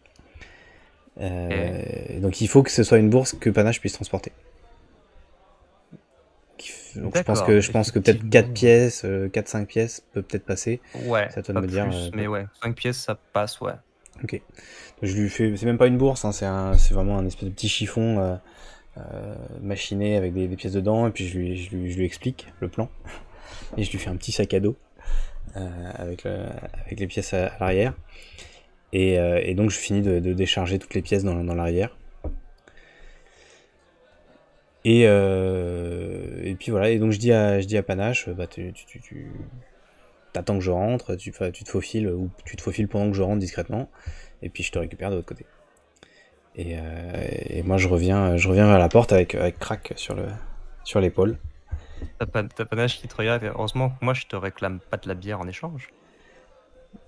[SPEAKER 2] Donc il faut que ce soit une bourse que Panache puisse transporter. Donc je pense que peut-être 4 pièces, 4-5 pièces peut peut-être passer.
[SPEAKER 1] Ouais,
[SPEAKER 2] ça doit me dire.
[SPEAKER 1] Mais ouais, 5 pièces ça passe, ouais.
[SPEAKER 2] Ok. Donc je lui fais, c'est même pas une bourse, hein, c'est vraiment un espèce de petit chiffon machiné avec des pièces dedans, et puis je lui explique le plan. Et je lui fais un petit sac à dos. Avec les pièces à l'arrière et donc je finis de décharger toutes les pièces dans l'arrière et puis voilà, et donc je dis à Panache, tu t'attends que je rentre, tu te faufiles ou tu te faufiles pendant que je rentre discrètement et puis je te récupère de l'autre côté et moi je reviens vers la porte avec Crac sur l'épaule.
[SPEAKER 1] T'as Panache qui te regarde, heureusement que moi je te réclame pas de la bière en échange.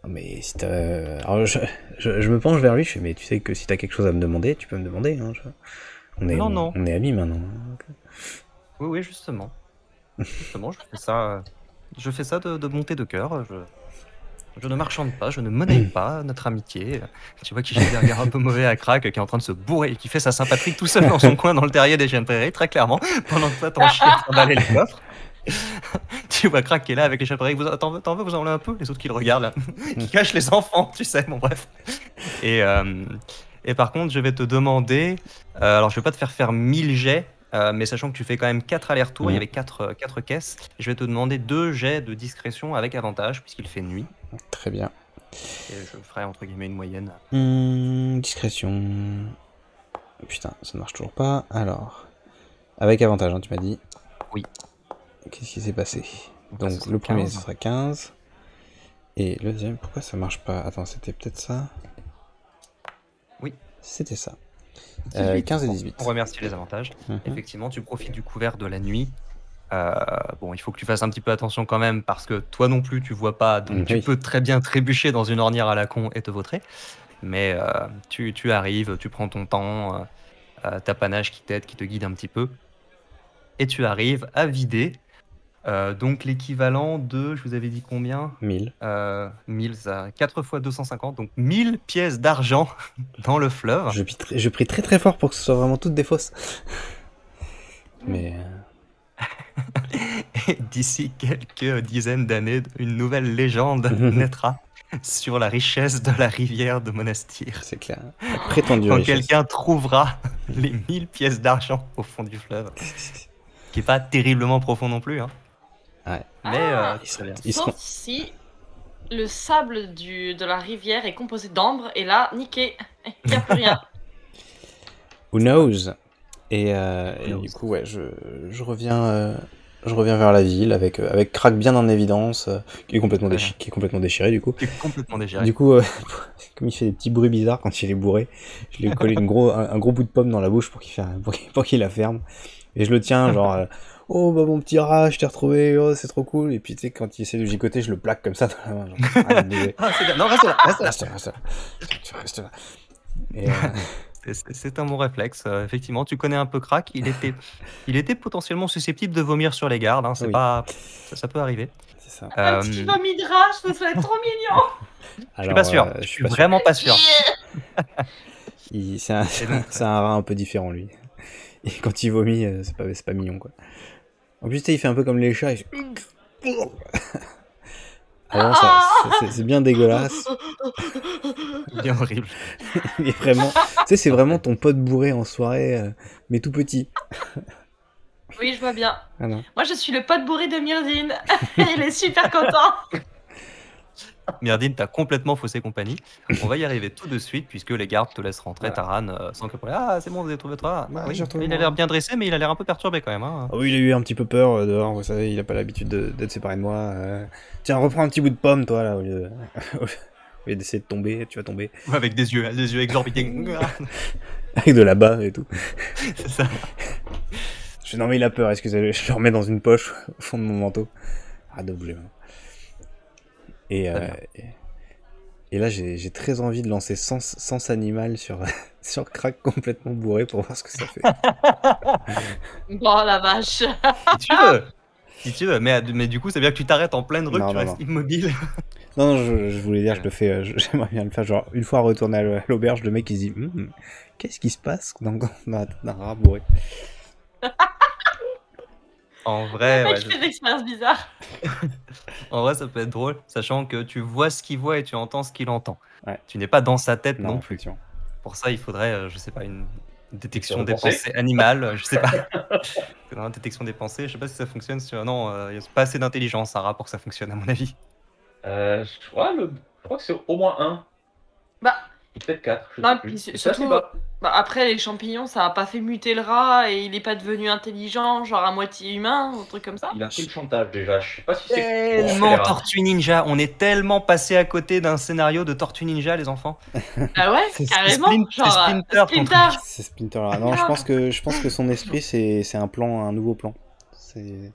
[SPEAKER 2] Mais si t'as... Alors je me penche vers lui, je fais mais tu sais que si t'as quelque chose à me demander, tu peux me demander. Hein, on est amis maintenant.
[SPEAKER 1] Oui, justement. Justement, je fais ça de bonté de cœur. Je ne marchande pas, je ne monnaie pas notre amitié. Tu vois qu'il jette des regards un peu mauvais à Crac qui est en train de se bourrer et qui fait sa Saint-Patrick tout seul dans son coin dans le terrier des chiens de prairie, très clairement, pendant que toi ton chien trimballer le coffre. Tu vois Crac qui est là avec les chiens de prairie, t'en veux, vous en voulez un peu? Les autres qui le regardent là, qui cachent les enfants, tu sais, bon bref. Et par contre, je vais te demander, alors je vais pas te faire 1000 jets, mais sachant que tu fais quand même 4 allers-retours, il y avait 4 caisses, je vais te demander 2 jets de discrétion avec avantage, puisqu'il fait nuit.
[SPEAKER 2] Très bien.
[SPEAKER 1] Et je ferai entre guillemets une moyenne.
[SPEAKER 2] Discrétion. Putain, ça ne marche toujours pas. Alors, avec avantage, hein, tu m'as dit.
[SPEAKER 1] Oui.
[SPEAKER 2] Qu'est-ce qui s'est passé? Donc le premier, ce sera 15. Et le deuxième, pourquoi ça marche pas? Attends, c'était peut-être ça?
[SPEAKER 1] Oui.
[SPEAKER 2] C'était ça.
[SPEAKER 1] 18.
[SPEAKER 2] 15 et 18.
[SPEAKER 1] On remercie les avantages. Effectivement, tu profites du couvert de la nuit. Bon, il faut que tu fasses un petit peu attention quand même parce que toi non plus tu vois pas, donc tu peux très bien trébucher dans une ornière à la con et te vautrer. Mais tu arrives, tu prends ton temps, t'as Panache qui t'aide, qui te guide un petit peu. et tu arrives à vider donc l'équivalent de, je vous avais dit combien
[SPEAKER 2] 1000.
[SPEAKER 1] 1000, ça, 4 fois 250, donc 1000 pièces d'argent dans le fleuve.
[SPEAKER 2] Je prie très très fort pour que ce soit vraiment toutes des fausses. Mais
[SPEAKER 1] Et d'ici quelques dizaines d'années, une nouvelle légende naîtra sur la richesse de la rivière de Monastir.
[SPEAKER 2] c'est clair. La prétendue
[SPEAKER 1] Quand
[SPEAKER 2] richesse.
[SPEAKER 1] quelqu'un trouvera les 1000 pièces d'argent au fond du fleuve, qui est pas terriblement profond non plus, hein.
[SPEAKER 2] Ouais.
[SPEAKER 1] Mais
[SPEAKER 3] Ah.
[SPEAKER 1] très bien.
[SPEAKER 2] Ils seront-
[SPEAKER 3] Sauf si le sable de la rivière est composé d'ambre, et là, niqué, il n'y a plus rien.
[SPEAKER 2] Who knows? Et
[SPEAKER 1] knows.
[SPEAKER 2] du coup, ouais, je reviens vers la ville avec Crack bien en évidence, qui est complètement déchiré du coup.
[SPEAKER 1] Qui est complètement déchiré.
[SPEAKER 2] Du coup, comme il fait des petits bruits bizarres quand il est bourré, je lui ai collé un gros bout de pomme dans la bouche pour qu'il la ferme. Et je le tiens, genre, oh bah mon petit rat, je t'ai retrouvé, oh c'est trop cool. Et puis tu sais, quand il essaie de gigoter, je le plaque comme ça dans la main. Genre, arrête de bouger.
[SPEAKER 1] Ah, c'est bien. Non, reste là, reste là.
[SPEAKER 2] Reste là. Et,
[SPEAKER 1] C'est un bon réflexe. Effectivement, tu connais un peu Crack. Il était potentiellement susceptible de vomir sur les gardes. Hein. C'est
[SPEAKER 2] Oui.
[SPEAKER 1] pas, ça peut arriver.
[SPEAKER 2] c'est ça.
[SPEAKER 3] Un petit vomi de rage, ça serait trop mignon.
[SPEAKER 1] Je suis pas sûr. Je suis vraiment pas sûr.
[SPEAKER 2] C'est un rat un peu différent lui. Et quand il vomit, c'est pas mignon quoi. En plus, tu sais, il fait un peu comme les chats. Il fait... Alors, c'est bien dégueulasse.
[SPEAKER 1] Bien horrible.
[SPEAKER 2] Il est vraiment. Tu sais, c'est vraiment ton pote bourré en soirée, mais tout petit.
[SPEAKER 3] Oui, je vois bien.
[SPEAKER 2] Ah non.
[SPEAKER 3] Moi, je suis le pote bourré de Myrdine. Il est super content.
[SPEAKER 1] Myrdine, t'as complètement faussé compagnie. On va y arriver tout de suite puisque les gardes te laissent rentrer,
[SPEAKER 2] Voilà.
[SPEAKER 1] Taran, sans que pour ah c'est bon, vous avez trouvé toi.
[SPEAKER 2] Ouais,
[SPEAKER 1] Oui,
[SPEAKER 2] j'ai retrouvé
[SPEAKER 1] il a
[SPEAKER 2] moi.
[SPEAKER 1] l'air bien dressé, mais il a l'air un peu perturbé quand même. Hein.
[SPEAKER 2] Ah oui, il a eu un petit peu peur dehors, vous savez, il a pas l'habitude d'être séparé de moi. Tiens, reprends un petit bout de pomme, toi, là, au lieu d'essayer de tomber, tu vas tomber.
[SPEAKER 1] Avec des yeux exorbités.
[SPEAKER 2] Avec de la bave et tout.
[SPEAKER 1] C'est ça.
[SPEAKER 2] Je fais, non, mais il a peur, excusez-le, je le remets dans une poche au fond de mon manteau. Arrête de bouger. Et, et là, j'ai très envie de lancer Sens Animal sur Crack complètement bourré pour voir ce que ça fait.
[SPEAKER 3] Bon, la vache.
[SPEAKER 1] Si tu veux, mais du coup, c'est bien que tu t'arrêtes en pleine rue,
[SPEAKER 2] Non,
[SPEAKER 1] que tu
[SPEAKER 2] non,
[SPEAKER 1] restes
[SPEAKER 2] non.
[SPEAKER 1] immobile.
[SPEAKER 2] Non, je voulais dire, je le fais, j'aimerais bien le faire, genre, une fois retourné à l'auberge, le mec, il se dit, qu'est-ce qui se passe dans un rat bourré?
[SPEAKER 1] En vrai,
[SPEAKER 3] Le mec
[SPEAKER 1] ouais,
[SPEAKER 3] fait des expériences bizarres.
[SPEAKER 1] en vrai, ça peut être drôle, sachant que tu vois ce qu'il voit et tu entends ce qu'il entend.
[SPEAKER 2] Ouais.
[SPEAKER 1] Tu n'es pas dans sa tête non plus.
[SPEAKER 2] effectivement.
[SPEAKER 1] Pour ça, il faudrait, je sais pas, une détection
[SPEAKER 4] Sur
[SPEAKER 1] des
[SPEAKER 4] les pensées.
[SPEAKER 1] pensées animales, je sais pas. Une détection des pensées, je sais pas si ça fonctionne sur. Non, il n'y a pas assez d'intelligence, un rat, pour que ça fonctionne, à mon avis.
[SPEAKER 4] Je crois que c'est au moins 1.
[SPEAKER 3] Bah,
[SPEAKER 4] Peut-être 4, je
[SPEAKER 3] non,
[SPEAKER 4] sais
[SPEAKER 3] puis
[SPEAKER 4] plus. C'est
[SPEAKER 3] surtout,
[SPEAKER 4] assez bas.
[SPEAKER 3] bah, après, les champignons, ça a pas fait muter le rat et il est pas devenu intelligent, genre à moitié humain, ou un truc comme ça.
[SPEAKER 4] Il a fait le chantage déjà. Je sais pas si c'est.
[SPEAKER 1] Tellement Tortue Ninja, on est tellement passé à côté d'un scénario de Tortue Ninja, les enfants.
[SPEAKER 3] Ah ouais,
[SPEAKER 1] C'est
[SPEAKER 3] carrément.
[SPEAKER 1] c'est
[SPEAKER 3] Genre,
[SPEAKER 1] Splinter, ton
[SPEAKER 3] Splinter.
[SPEAKER 1] truc.
[SPEAKER 2] C'est Splinter là. Non, je pense que son esprit, c'est un nouveau plan. C'est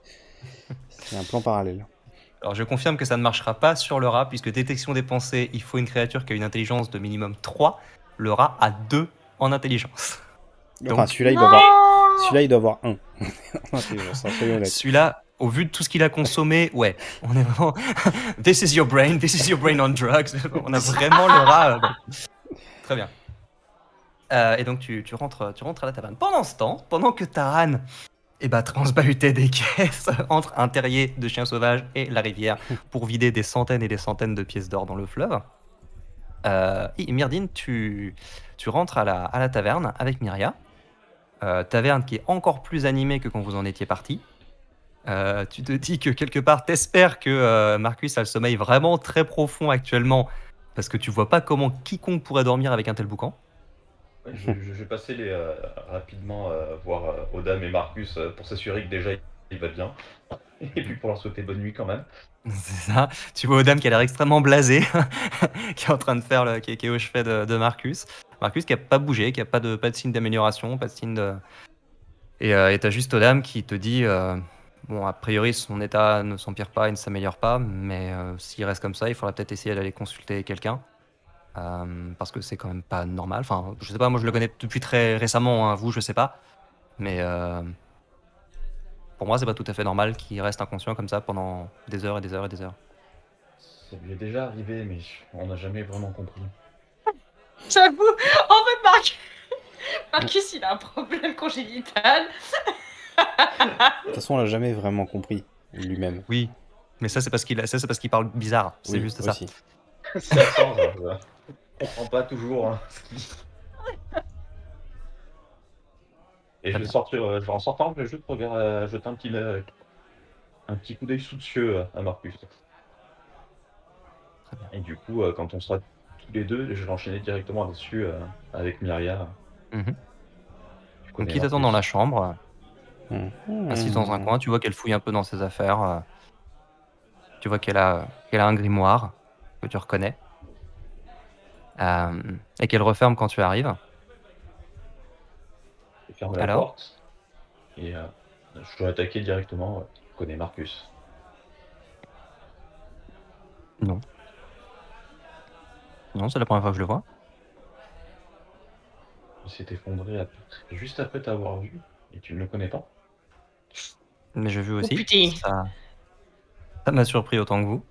[SPEAKER 2] un plan parallèle.
[SPEAKER 1] Alors je confirme que ça ne marchera pas sur le rat, puisque détection des pensées, il faut une créature qui a une intelligence de minimum 3. Le rat a 2 en intelligence. Donc,
[SPEAKER 2] Enfin, celui-là, il doit avoir 1.
[SPEAKER 1] Celui-là, au vu de tout ce qu'il a consommé, ouais, on est vraiment. This is your brain on drugs. On a vraiment le rat. Très bien. Et donc tu rentres à la taverne. Pendant ce temps, pendant que Taran transbahutait des caisses entre un terrier de chiens sauvages et la rivière pour vider des centaines et des centaines de pièces d'or dans le fleuve, Myrdine, tu rentres à la taverne avec Myria. Taverne qui est encore plus animée que quand vous en étiez parti. Tu te dis que quelque part, t'espères que Marcus a le sommeil vraiment très profond actuellement, parce que tu vois pas comment quiconque pourrait dormir avec un tel boucan.
[SPEAKER 4] Ouais, je vais passer rapidement voir Odam et Marcus pour s'assurer que déjà il va bien. Et puis pour leur souhaiter bonne nuit quand même.
[SPEAKER 1] C'est ça. Tu vois Odam qui a l'air extrêmement blasé, qui est en train de faire qui est au chevet de Marcus. Marcus qui a pas bougé, qui a pas de signe d'amélioration, pas de signe de. Et t'as juste Odam qui te dit bon, a priori son état ne s'empire pas et ne s'améliore pas, mais s'il reste comme ça, il faudra peut-être essayer d'aller consulter quelqu'un. Parce que c'est quand même pas normal. Enfin, je sais pas, moi je le connais depuis très récemment, hein, vous, je sais pas. Mais pour moi, c'est pas tout à fait normal qu'il reste inconscient comme ça pendant des heures et des heures et des heures.
[SPEAKER 4] Ça lui est déjà arrivé, mais on n'a jamais vraiment compris.
[SPEAKER 3] J'avoue, en fait, Marcus, il a un problème congénital.
[SPEAKER 2] De toute façon, on l'a jamais vraiment compris, lui-même.
[SPEAKER 1] Oui, mais ça, c'est parce qu'il parle bizarre. C'est
[SPEAKER 2] Oui,
[SPEAKER 1] juste ça.
[SPEAKER 2] aussi.
[SPEAKER 4] C'est absent, ça. On comprend pas toujours. Hein, et
[SPEAKER 1] Très
[SPEAKER 4] je vais sortir, en sortant, je vais juste jeter un petit coup d'œil soucieux à Marcus.
[SPEAKER 1] Très bien.
[SPEAKER 4] Et du coup, quand on sera tous les deux, je vais enchaîner directement là-dessus avec Myria.
[SPEAKER 1] Mhm.
[SPEAKER 4] Tu
[SPEAKER 1] Donc,
[SPEAKER 4] connais
[SPEAKER 1] qui t'attend
[SPEAKER 4] Marcus.
[SPEAKER 1] dans la chambre, assise dans un
[SPEAKER 2] Mhm.
[SPEAKER 1] coin, tu vois qu'elle fouille un peu dans ses affaires. Tu vois qu'elle a un grimoire que tu reconnais. Et qu'elle referme quand tu arrives.
[SPEAKER 4] Je ferme la
[SPEAKER 1] Alors?
[SPEAKER 4] porte. Et je dois attaquer directement. Tu connais Marcus.
[SPEAKER 1] Non. Non, c'est la première fois que je le vois.
[SPEAKER 4] Il s'est effondré juste après t'avoir vu. Et tu ne le connais pas.
[SPEAKER 1] Mais j'ai vu
[SPEAKER 3] Oh
[SPEAKER 1] aussi.
[SPEAKER 3] putain.
[SPEAKER 1] Ça m'a surpris autant que vous.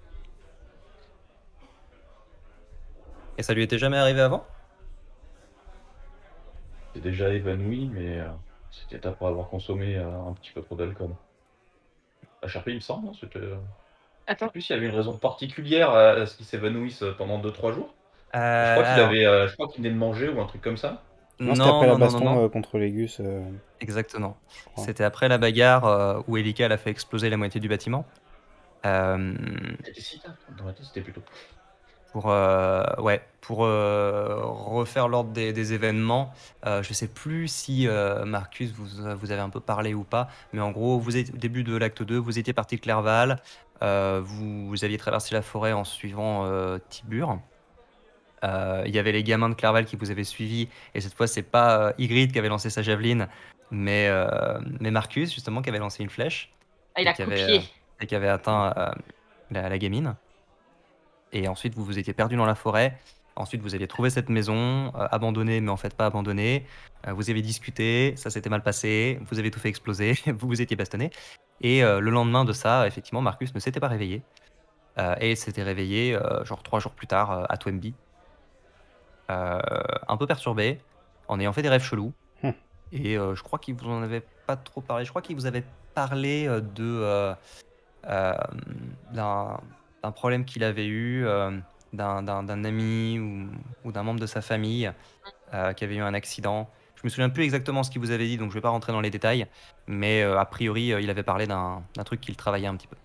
[SPEAKER 1] Et ça lui était jamais arrivé avant?
[SPEAKER 4] C'est déjà évanoui, mais c'était après avoir consommé un petit peu trop d'alcool. À Charpie, il me semble. Hein, c'était. Je sais
[SPEAKER 3] Attends.
[SPEAKER 4] plus s'il y avait une raison particulière à ce qu'il s'évanouisse pendant 2-3 jours.
[SPEAKER 1] Alors,
[SPEAKER 4] Je crois qu'il venait de manger ou un truc comme ça.
[SPEAKER 2] Non, c'était après la
[SPEAKER 1] non,
[SPEAKER 2] baston contre les Gus,
[SPEAKER 1] exactement.
[SPEAKER 2] je crois.
[SPEAKER 1] C'était après la bagarre où Elika elle a fait exploser la moitié du bâtiment.
[SPEAKER 4] C'était si tard. Dans ma tête, c'était plutôt.
[SPEAKER 1] Pour refaire l'ordre des événements. Je sais plus si Marcus vous avez un peu parlé ou pas, mais en gros, vous êtes au début de l'acte 2, vous étiez parti de Clerval, vous aviez traversé la forêt en suivant Tibur. Il y avait les gamins de Clerval qui vous avaient suivi, et cette fois, c'est pas Ygritte qui avait lancé sa javeline, mais Marcus, justement, qui avait lancé une flèche
[SPEAKER 3] Ah, il a
[SPEAKER 1] et qui avait,
[SPEAKER 3] copié.
[SPEAKER 1] et qui avait atteint la gamine. Et ensuite, vous vous étiez perdu dans la forêt. Ensuite, vous aviez trouvé cette maison, abandonnée, mais en fait pas abandonnée. Vous avez discuté, ça s'était mal passé, vous avez tout fait exploser, vous vous étiez bastonné. Et le lendemain de ça, effectivement, Marcus ne s'était pas réveillé. Et s'était réveillé, genre 3 jours plus tard, à Twenby. Un peu perturbé, en ayant fait des rêves chelous.
[SPEAKER 2] Hmm.
[SPEAKER 1] Et je crois qu'il vous en avait pas trop parlé. Je crois qu'il vous avait parlé d'un problème qu'il avait eu, d'un ami ou d'un membre de sa famille qui avait eu un accident. Je me souviens plus exactement ce qu'il vous avait dit, donc je vais pas rentrer dans les détails, mais a priori, il avait parlé d'un truc qu'il travaillait un petit peu.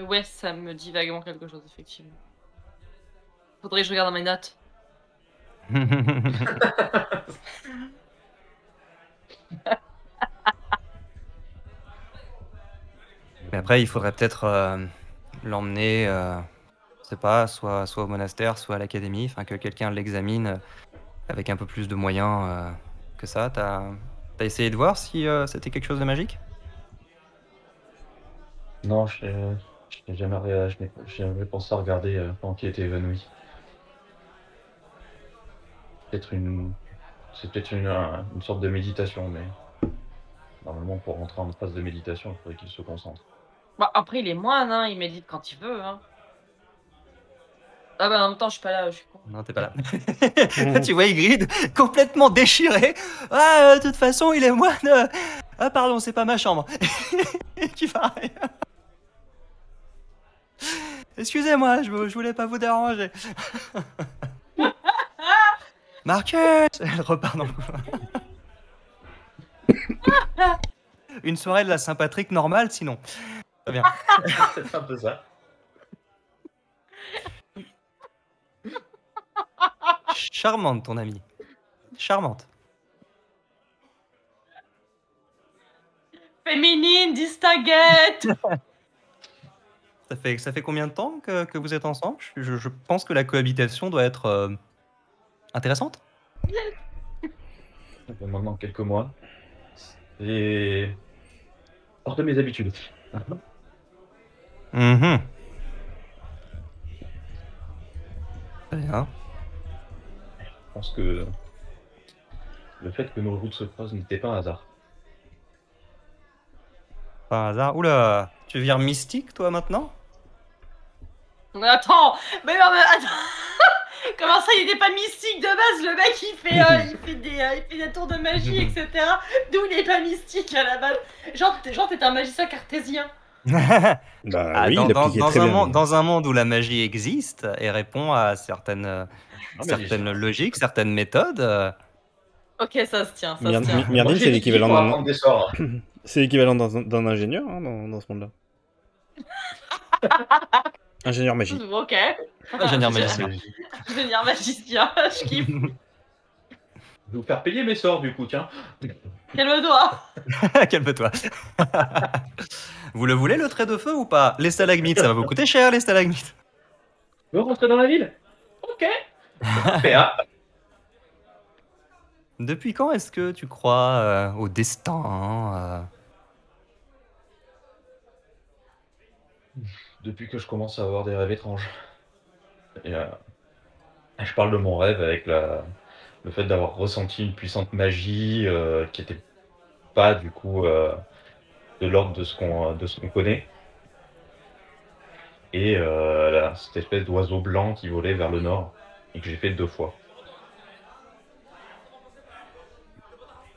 [SPEAKER 3] Ouais, ça me dit vaguement quelque chose, effectivement. Faudrait que je regarde dans mes notes.
[SPEAKER 1] Mais après, il faudrait peut-être l'emmener, je sais pas, soit au monastère, soit à l'académie, enfin que quelqu'un l'examine avec un peu plus de moyens que ça. T'as essayé de voir si c'était quelque chose de magique?
[SPEAKER 4] Non, je n'ai j'ai jamais pensé à regarder pendant qu'il était évanoui. C'est peut-être une sorte de méditation, mais normalement, pour rentrer en phase de méditation, il faudrait qu'il se concentre.
[SPEAKER 3] Bah, après, il est moine, hein, il médite quand il veut. Hein. Ah bah en même temps, je suis pas là, je suis con.
[SPEAKER 1] Non, t'es pas là. Là, tu vois Ygritte complètement déchiré. Ah, de toute façon, il est moine. Ah, pardon, c'est pas ma chambre. Et qui va rien. Excusez-moi, je voulais pas vous déranger. Marcus! Elle repart dans le coin. Une soirée de la Saint-Patrick normale, sinon. Très bien.
[SPEAKER 4] C'est un peu ça.
[SPEAKER 1] Charmante, ton amie. Charmante.
[SPEAKER 3] Féminine, distinguette.
[SPEAKER 1] Ça fait combien de temps que vous êtes ensemble? Je pense que la cohabitation doit être intéressante.
[SPEAKER 4] Ça fait maintenant quelques mois. Et hors de mes habitudes.
[SPEAKER 1] Mhm. Très bien.
[SPEAKER 4] Je pense que le fait que nos routes se croisent n'était pas un hasard.
[SPEAKER 1] Par hasard. Oula, tu vires mystique, toi, maintenant?
[SPEAKER 3] Mais attends, mais non, mais attends. Comment ça, il était pas mystique de base? Le mec, il fait des tours de magie, etc. D'où il est pas mystique à la base? Genre, t'es un magicien cartésien.
[SPEAKER 2] Bah
[SPEAKER 1] Ah,
[SPEAKER 2] oui, il appliquait très bien.
[SPEAKER 1] dans un monde où la magie existe et répond à certaines
[SPEAKER 4] Non, mais
[SPEAKER 1] logiques, certaines méthodes.
[SPEAKER 3] Ok, ça se tient, ça se tient.
[SPEAKER 2] Myrdine, c'est l'équivalent
[SPEAKER 4] pour
[SPEAKER 2] d'un
[SPEAKER 4] apprendre des sorts.
[SPEAKER 2] c'est l'équivalent d'un ingénieur hein, dans ce monde-là. Ingénieur magie.
[SPEAKER 3] Ok.
[SPEAKER 1] Ingénieur magicien.
[SPEAKER 3] Ingénieur magicien, je kiffe.
[SPEAKER 4] Je vais vous faire payer mes sorts, du coup, tiens.
[SPEAKER 3] Calme-toi.
[SPEAKER 1] Calme-toi. Vous le voulez, le trait de feu ou pas? Les stalagmites, ça va vous coûter cher, les stalagmites.
[SPEAKER 4] Tu veux rentrer dans la ville? Ok. PA.
[SPEAKER 1] Depuis quand est-ce que tu crois au destin
[SPEAKER 4] Depuis que je commence à avoir des rêves étranges. Et, je parle de mon rêve avec le fait d'avoir ressenti une puissante magie qui était pas du coup de l'ordre de ce qu'on connaît. Et cette espèce d'oiseau blanc qui volait vers le nord et que j'ai fait 2 fois.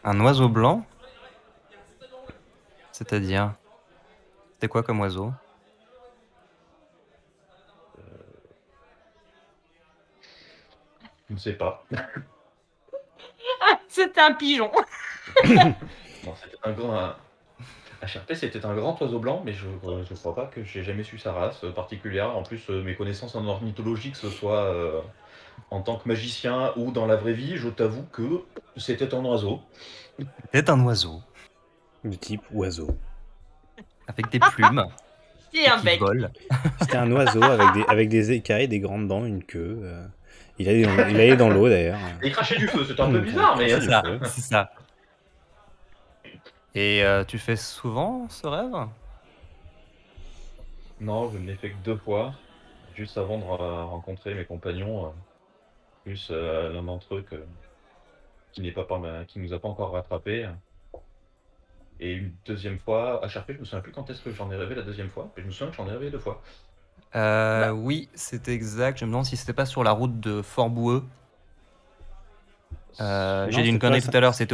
[SPEAKER 1] Un oiseau blanc? C'est-à-dire? C'était quoi comme oiseau?
[SPEAKER 4] Je ne sais pas.
[SPEAKER 3] C'était un pigeon.
[SPEAKER 4] Non, c'était un grand. HRP, c'était un grand oiseau blanc, mais je crois pas que j'ai jamais su sa race particulière. En plus, mes connaissances en ornithologie, que ce soit en tant que magicien ou dans la vraie vie, je t'avoue que c'était un oiseau.
[SPEAKER 1] C'était un oiseau.
[SPEAKER 2] Du type oiseau.
[SPEAKER 1] Avec des plumes.
[SPEAKER 3] C'est un
[SPEAKER 1] qui
[SPEAKER 3] bec.
[SPEAKER 1] vole.
[SPEAKER 2] C'était un oiseau avec des écailles, des grandes dents, une queue. Il allait dans l'eau d'ailleurs.
[SPEAKER 4] Et il crachait du feu, c'était un peu bizarre, mais.
[SPEAKER 1] C'est ça, c'est ça. Et tu fais souvent ce rêve?
[SPEAKER 4] Non, je ne l'ai fait que 2 fois, juste avant de rencontrer mes compagnons, plus l'un d'entre eux qui nous a pas encore rattrapés. Et une deuxième fois, HRP, je me souviens plus quand est-ce que j'en ai rêvé la deuxième fois, mais je me souviens que j'en ai rêvé 2 fois.
[SPEAKER 1] Oui, c'était exact. Je me demande si c'était pas sur la route de Fort-Boueux.
[SPEAKER 2] Non,
[SPEAKER 1] J'ai dit une
[SPEAKER 2] c'est
[SPEAKER 1] connerie
[SPEAKER 2] pas
[SPEAKER 1] tout à l'heure, c'était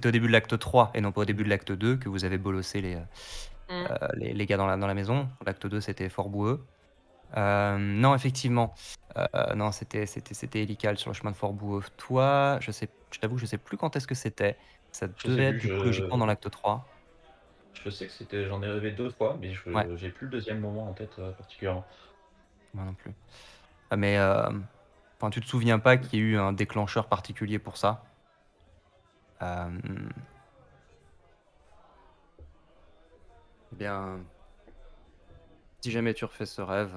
[SPEAKER 1] au début de l'acte 3 et non pas au début de l'acte 2 que vous avez bolossé les gars dans la maison. L'acte 2, c'était Fort-Boueux. Non, effectivement. Non, c'était Hélical sur le chemin de Fort-Boueux. Toi, je t'avoue, je sais plus quand est-ce que c'était. Ça
[SPEAKER 4] Je
[SPEAKER 1] devait
[SPEAKER 4] sais
[SPEAKER 1] être
[SPEAKER 4] plus,
[SPEAKER 1] du coup logiquement dans l'acte 3.
[SPEAKER 4] Je sais que j'en ai rêvé 2 fois, mais
[SPEAKER 1] Ouais.
[SPEAKER 4] j'ai plus le deuxième moment en tête particulièrement.
[SPEAKER 1] Moi non plus. Mais enfin, tu te souviens pas qu'il y ait eu un déclencheur particulier pour ça? Eh bien, si jamais tu refais ce rêve,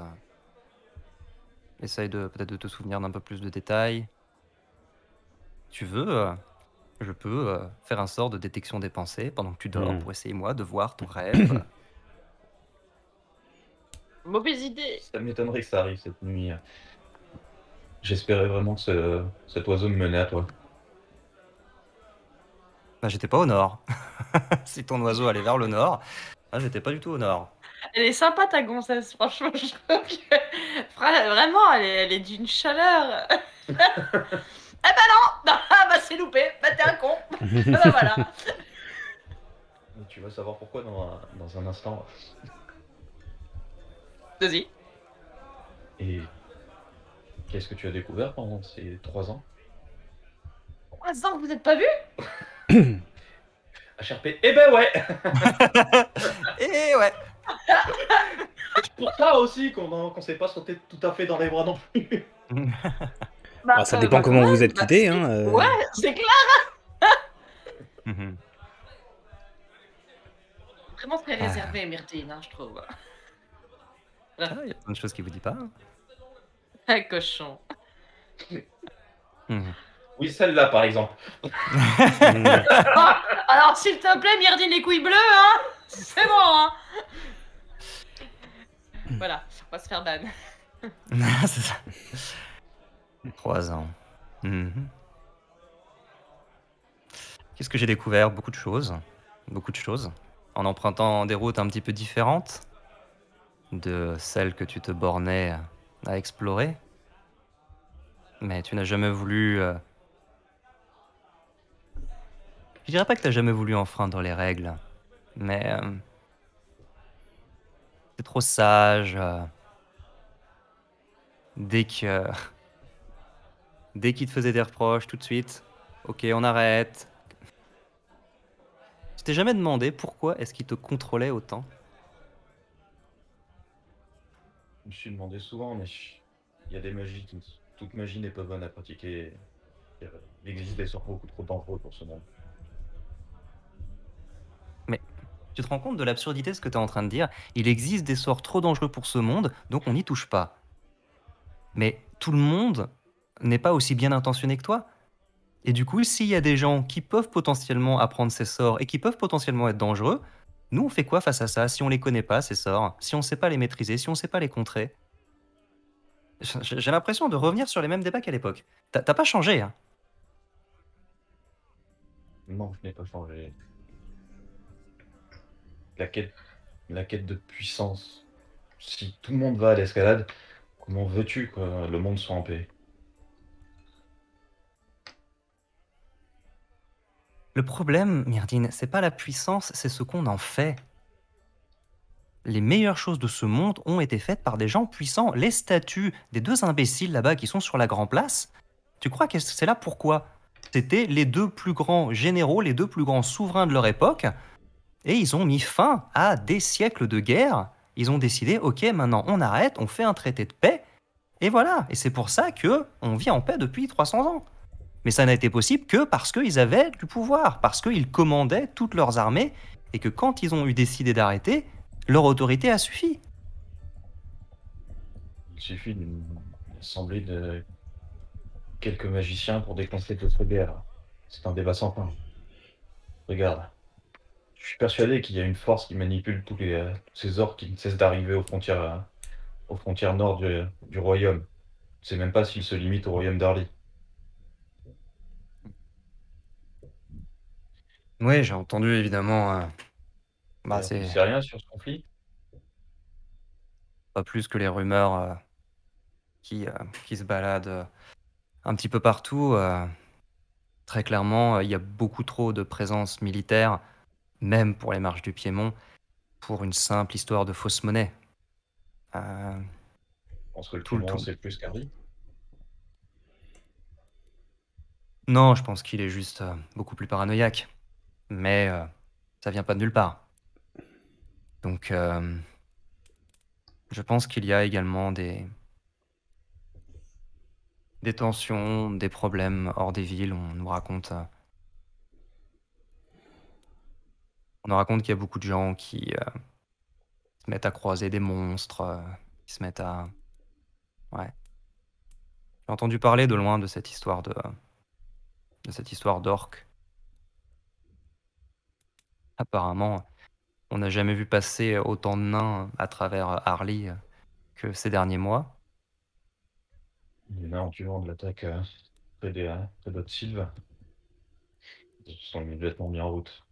[SPEAKER 1] essaye peut-être de te souvenir d'un peu plus de détails. Tu veux, je peux faire un sort de détection des pensées pendant que tu dors pour essayer moi de voir ton rêve.
[SPEAKER 3] Mauvaise idée.
[SPEAKER 4] Ça m'étonnerait que ça arrive cette nuit. J'espérais vraiment que cet oiseau me menait à toi.
[SPEAKER 1] Bah, j'étais pas au nord. Si ton oiseau allait vers le nord, j'étais pas du tout au nord.
[SPEAKER 3] Elle est sympa ta gonzesse, franchement. Je trouve que... Vraiment, elle est d'une chaleur. Eh ben non, ah bah c'est loupé, bah t'es un con. Bah voilà.
[SPEAKER 4] Tu vas savoir pourquoi dans un instant.
[SPEAKER 3] Vas-y.
[SPEAKER 4] Et qu'est-ce que tu as découvert pendant ces 3 ans?
[SPEAKER 3] 3 ans que vous n'êtes pas vus?
[SPEAKER 4] HRP, eh ben ouais.
[SPEAKER 1] Et ouais.
[SPEAKER 4] C'est pour ça aussi qu'on s'est pas sauté tout à fait dans les bras non plus.
[SPEAKER 2] Bah, ça dépend comment vous êtes quittés. Hein,
[SPEAKER 3] Ouais, c'est clair. Vraiment très réservé, Myrtine, hein, je trouve.
[SPEAKER 1] Il y a plein de choses qu'il vous dit pas.
[SPEAKER 3] Un cochon.
[SPEAKER 4] Oui, celle-là par exemple.
[SPEAKER 3] Alors s'il te plaît, Myrdine les couilles bleues, hein. C'est bon, hein. Voilà, on va se faire ban.
[SPEAKER 1] C'est ça. 3 ans. Qu'est-ce que j'ai découvert? Beaucoup de choses. Beaucoup de choses. en empruntant des routes un petit peu différentes de celles que tu te bornais à explorer. Mais tu n'as jamais voulu... Je dirais pas que tu n'as jamais voulu enfreindre les règles, mais t'es trop sage. Dès que... Dès qu'il te faisait des reproches, tout de suite, ok, on arrête. Tu t'es jamais demandé pourquoi est-ce qu'il te contrôlait autant?
[SPEAKER 4] Je me suis demandé souvent, mais il y a des magies toute magie n'est pas bonne à pratiquer. Il existe des sorts beaucoup trop dangereux pour ce monde.
[SPEAKER 1] Mais tu te rends compte de l'absurdité de ce que tu es en train de dire? Il existe des sorts trop dangereux pour ce monde, donc on n'y touche pas. Mais tout le monde n'est pas aussi bien intentionné que toi. Et du coup, s'il y a des gens qui peuvent potentiellement apprendre ces sorts et qui peuvent potentiellement être dangereux, nous, on fait quoi face à ça si on les connaît pas, ces sorts? Si on sait pas les maîtriser, si on sait pas les contrer? J'ai l'impression de revenir sur les mêmes débats qu'à l'époque. T'as pas changé, hein?
[SPEAKER 4] Non, je n'ai pas changé. La quête de puissance. Si tout le monde va à l'escalade, comment veux-tu que le monde soit en paix?
[SPEAKER 1] Le problème, Myrdine, c'est pas la puissance, c'est ce qu'on en fait. Les meilleures choses de ce monde ont été faites par des gens puissants. Les statues des deux imbéciles là-bas qui sont sur la Grand Place, tu crois que c'est là pourquoi? C'était les deux plus grands généraux, les deux plus grands souverains de leur époque, et ils ont mis fin à des siècles de guerre. Ils ont décidé, ok, maintenant on arrête, on fait un traité de paix, et voilà. Et c'est pour ça que on vit en paix depuis 300 ans. Mais ça n'a été possible que parce qu'ils avaient du pouvoir, parce qu'ils commandaient toutes leurs armées, et que quand ils ont eu décidé d'arrêter, leur autorité a suffi.
[SPEAKER 4] Il suffit d'une assemblée de quelques magiciens pour déclencher d'autres guerres. C'est un débat sans fin. Regarde, je suis persuadé qu'il y a une force qui manipule tous ces orques qui ne cessent d'arriver aux frontières nord du royaume. Je ne sais même pas s'il se limite au royaume d'Arly.
[SPEAKER 1] Oui, j'ai entendu évidemment. Bah,
[SPEAKER 4] Tu
[SPEAKER 1] c'est
[SPEAKER 4] sais rien sur ce conflit?
[SPEAKER 1] pas plus que les rumeurs qui se baladent un petit peu partout. Très clairement, il y a beaucoup trop de présence militaire, même pour les marches du Piémont, pour une simple histoire de fausse monnaie. Euh,
[SPEAKER 4] Je pense que le
[SPEAKER 1] tout le
[SPEAKER 4] Piémont,
[SPEAKER 1] tout.
[SPEAKER 4] c'est plus qu'Arly.
[SPEAKER 1] Non, je pense qu'il est juste beaucoup plus paranoïaque. Mais ça vient pas de nulle part. Donc, je pense qu'il y a également des tensions, des problèmes hors des villes. On nous raconte qu'il y a beaucoup de gens qui se mettent à croiser des monstres, qui se mettent à... Ouais. J'ai entendu parler de loin de cette histoire de cette histoire d'orque. Apparemment, on n'a jamais vu passer autant de nains à travers Arly que ces derniers mois.
[SPEAKER 4] Les nains en tuant de l'attaque près d'Haute-Sylve. Ils se sont immédiatement mis en route.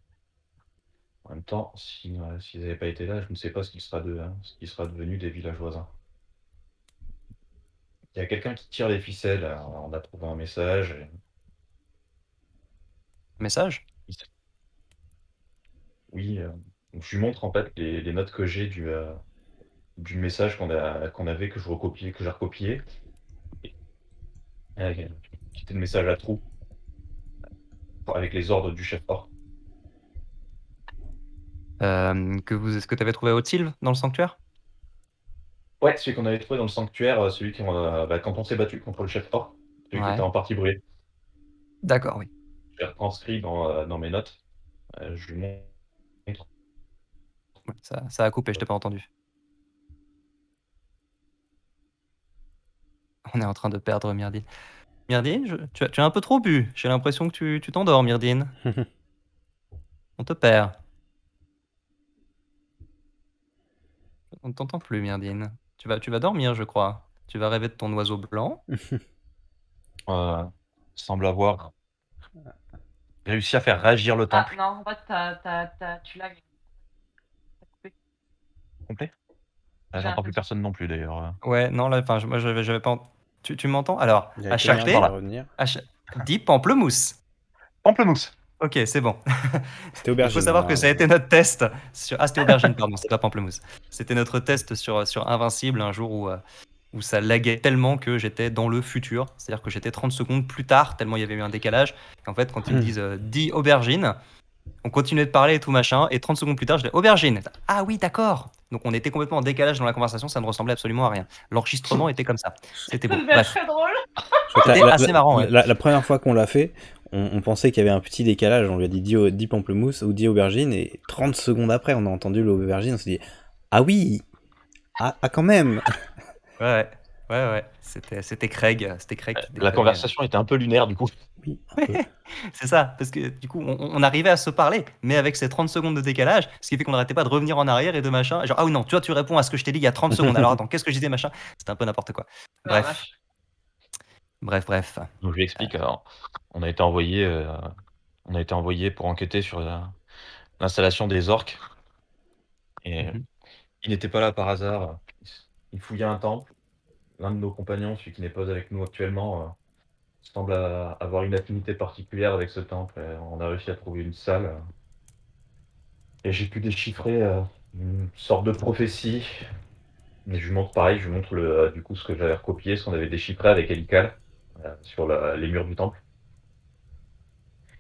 [SPEAKER 4] En même temps, s'ils n'avaient pas été là, je ne sais pas ce qui sera devenu des villages voisins. Il y a quelqu'un qui tire les ficelles, on a trouvé un message.
[SPEAKER 1] Message?
[SPEAKER 4] Oui, donc je lui montre en fait les notes que j'ai du message qu'on avait, que j'ai recopié. Et, qui était le message à trous, avec les ordres du chef orc.
[SPEAKER 1] Est-ce que tu avais trouvé à Haute-Sylve, dans le sanctuaire?
[SPEAKER 4] Ouais, celui qu'on avait trouvé dans le sanctuaire, quand on s'est battu contre le chef orc, celui qui était
[SPEAKER 1] Ouais.
[SPEAKER 4] en partie brûlé.
[SPEAKER 1] D'accord, oui.
[SPEAKER 4] Je l'ai retranscrit dans mes notes. Je lui montre.
[SPEAKER 1] Ouais, ça a coupé, je t'ai pas entendu. On est en train de perdre Myrdine. Myrdine, tu as un peu trop bu. J'ai l'impression que tu t'endors, Myrdine. On te perd. On ne t'entend plus, Myrdine. Tu vas dormir, je crois. Tu vas rêver de ton oiseau blanc.
[SPEAKER 4] Semble avoir réussi à faire réagir le
[SPEAKER 3] Ah
[SPEAKER 4] temple.
[SPEAKER 3] non, en fait, tu l'as.
[SPEAKER 4] complet?
[SPEAKER 3] J'ai
[SPEAKER 4] J'entends plus
[SPEAKER 3] l'impression.
[SPEAKER 4] personne non plus d'ailleurs.
[SPEAKER 1] Ouais, non, là, enfin, moi, j'avais pas. Tu m'entends? Alors,
[SPEAKER 2] Il y a
[SPEAKER 1] à
[SPEAKER 2] Kemar
[SPEAKER 1] chaque
[SPEAKER 2] qui
[SPEAKER 1] P,
[SPEAKER 2] va
[SPEAKER 4] Voilà,
[SPEAKER 2] revenir.
[SPEAKER 1] dit pamplemousse.
[SPEAKER 4] pamplemousse.
[SPEAKER 1] Ok, c'est bon.
[SPEAKER 2] C'était
[SPEAKER 1] Il faut
[SPEAKER 2] aubergine,
[SPEAKER 1] savoir que
[SPEAKER 2] hein.
[SPEAKER 1] ça a été notre test sur. Ah, c'était aubergine, pardon, c'est pas pamplemousse. C'était notre test sur Invincible un jour où ça laguait tellement que j'étais dans le futur. C'est-à-dire que j'étais 30 secondes plus tard, tellement il y avait eu un décalage. Et en fait, quand ils me disent dis aubergine, on continuait de parler et tout machin. Et 30 secondes plus tard, je dis aubergine. Ah oui, d'accord. Donc on était complètement en décalage dans la conversation, ça ne ressemblait absolument à rien. L'enregistrement était comme ça. C'était
[SPEAKER 3] Ça
[SPEAKER 1] beau.
[SPEAKER 3] devait être
[SPEAKER 1] Bref,
[SPEAKER 3] très drôle.
[SPEAKER 2] Je crois que
[SPEAKER 1] c'était assez marrant, ouais.
[SPEAKER 2] la première fois qu'on l'a fait, on pensait qu'il y avait un petit décalage. On lui a dit dis pamplemousse ou dis aubergine, et 30 secondes après, on a entendu l'aubergine. On s'est dit ah oui, ah quand même.
[SPEAKER 1] Ouais, ouais, ouais. C'était Craig qui
[SPEAKER 4] La
[SPEAKER 1] déconnait.
[SPEAKER 4] conversation était un peu lunaire du coup.
[SPEAKER 2] Oui, un peu.
[SPEAKER 1] C'est ça, parce que du coup, on arrivait à se parler, mais avec ces 30 secondes de décalage, ce qui fait qu'on n'arrêtait pas de revenir en arrière et de machin. Genre, ah oui, non, tu réponds à ce que je t'ai dit il y a 30 secondes. Alors attends, qu'est-ce que je disais, machin? C'était un peu n'importe quoi.
[SPEAKER 3] Oh la
[SPEAKER 1] Bref,
[SPEAKER 3] vache.
[SPEAKER 1] bref.
[SPEAKER 4] Donc je lui explique, alors, on a été envoyé, pour enquêter sur l'installation des orques. Et
[SPEAKER 1] Mhm.
[SPEAKER 4] il n'était pas là par hasard. Il fouillait un temple. L'un de nos compagnons, celui qui n'est pas avec nous actuellement, semble avoir une affinité particulière avec ce temple. Et on a réussi à trouver une salle. Et j'ai pu déchiffrer une sorte de prophétie. Et je lui montre pareil, je lui montre du coup ce que j'avais recopié, ce qu'on avait déchiffré avec Elical sur les murs du temple.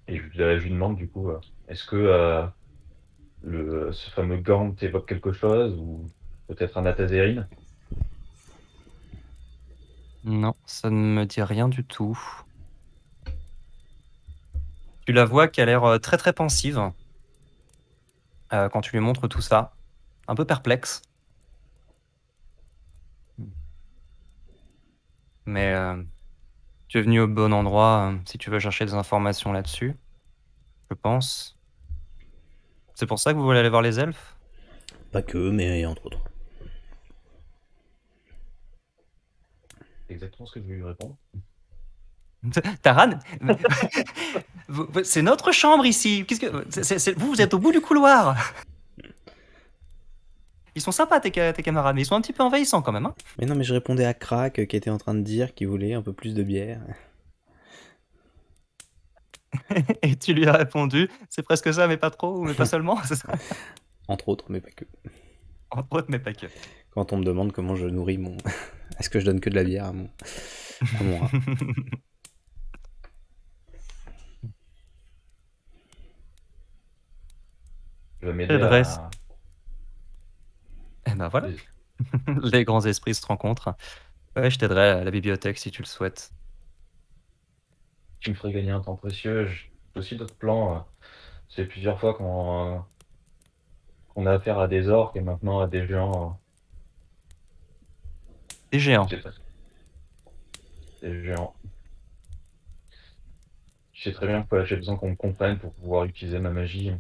[SPEAKER 4] Et je lui demande du coup, est-ce que ce fameux gant t'évoque quelque chose ou peut-être un Atazérine?
[SPEAKER 1] Non, ça ne me dit rien du tout. Tu la vois qui a l'air très très pensive quand tu lui montres tout ça. Un peu perplexe. Mais tu es venu au bon endroit si tu veux chercher des informations là-dessus, je pense. C'est pour ça que vous voulez aller voir les elfes?
[SPEAKER 2] Pas que, mais entre autres.
[SPEAKER 4] C'est exactement ce que je vais lui répondre.
[SPEAKER 1] Taran, c'est notre chambre ici. Qu'est-ce que vous êtes au bout du couloir. Ils sont sympas tes camarades, mais ils sont un petit peu envahissants quand même. Hein.
[SPEAKER 2] Mais non, mais je répondais à Crack qui était en train de dire qu'il voulait un peu plus de bière.
[SPEAKER 1] Et tu lui as répondu, c'est presque ça, mais pas trop, mais pas seulement. C'est ça.
[SPEAKER 2] Entre autres, mais pas que.
[SPEAKER 1] Entre autres, mais pas que.
[SPEAKER 2] Quand on me demande comment je nourris mon... Est-ce que je donne que de la bière à mon rat?
[SPEAKER 4] Je vais m'aider
[SPEAKER 1] Adresse.
[SPEAKER 4] à...
[SPEAKER 1] Et ben voilà, les grands esprits se rencontrent. Ouais, je t'aiderai à la bibliothèque si tu le souhaites.
[SPEAKER 4] Tu me ferais gagner un temps précieux. J'ai aussi d'autres plans. C'est plusieurs fois qu'on a affaire à des orques et maintenant à des géants.
[SPEAKER 1] Des géants.
[SPEAKER 4] C'est ça. Des géants. Je sais très bien que j'ai besoin qu'on me comprenne pour pouvoir utiliser ma magie.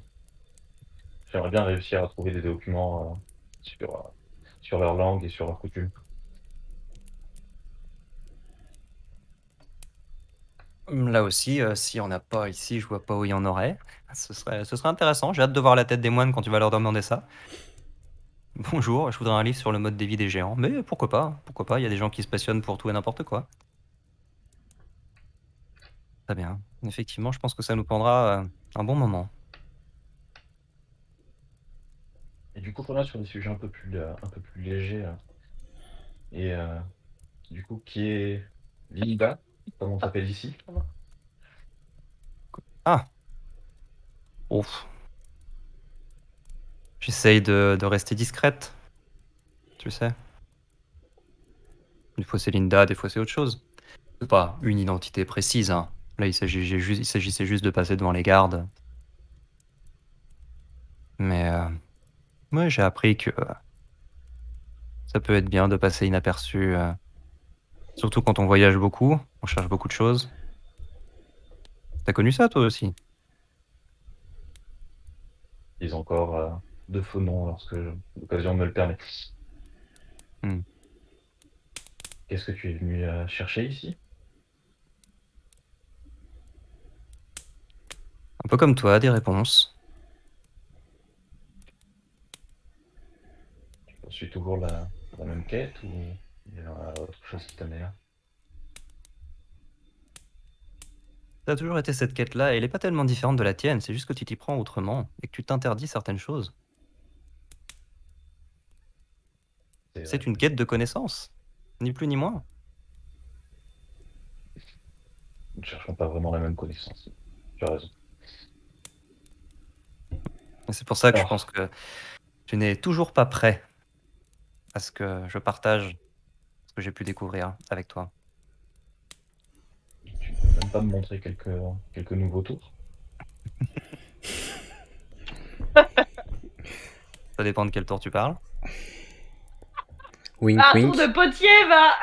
[SPEAKER 4] J'aimerais bien réussir à trouver des documents sur leur langue et sur leurs coutumes.
[SPEAKER 1] Là aussi, s'il n'y en a pas ici, je vois pas où il y en aurait. Ce serait intéressant. J'ai hâte de voir la tête des moines quand tu vas leur demander ça. Bonjour, je voudrais un livre sur le mode de vie des géants. Mais pourquoi pas? Pourquoi pas? Il y a des gens qui se passionnent pour tout et n'importe quoi. Très bien. Effectivement, je pense que ça nous prendra un bon moment.
[SPEAKER 4] Et du coup, on revient sur des sujets un peu plus légers. Et du coup, qui est Linda, comme on s'appelle ici.
[SPEAKER 1] Ah. Ouf. J'essaye de rester discrète. Tu sais. Des fois c'est Linda, des fois c'est autre chose. C'est pas une identité précise. Hein. Là, il s'agissait juste de passer devant les gardes. Mais ouais, j'ai appris que ça peut être bien de passer inaperçu. Surtout quand on voyage beaucoup, on cherche beaucoup de choses. T'as connu ça toi aussi?
[SPEAKER 4] Ils ont encore de faux noms lorsque l'occasion me le permet.
[SPEAKER 1] Hmm.
[SPEAKER 4] Qu'est-ce que tu es venu chercher ici?
[SPEAKER 1] Un peu comme toi, des réponses.
[SPEAKER 4] toujours la même quête ou il y a autre chose qui t'amène?
[SPEAKER 1] Ça a toujours été cette quête-là, et elle est pas tellement différente de la tienne, c'est juste que tu t'y prends autrement et que tu t'interdis certaines choses. C'est une quête de connaissance, ni plus ni moins.
[SPEAKER 4] Nous ne cherchons pas vraiment la même connaissance. Tu as raison.
[SPEAKER 1] Et c'est pour ça que je
[SPEAKER 4] Alors.
[SPEAKER 1] pense que tu n'es toujours pas prêt à ce que je partage ce que j'ai pu découvrir avec toi.
[SPEAKER 4] Tu ne peux même pas me montrer quelques nouveaux tours?
[SPEAKER 1] Ça dépend de quel tour tu parles.
[SPEAKER 2] Wink
[SPEAKER 3] Un
[SPEAKER 2] wink.
[SPEAKER 3] tour de potier, va.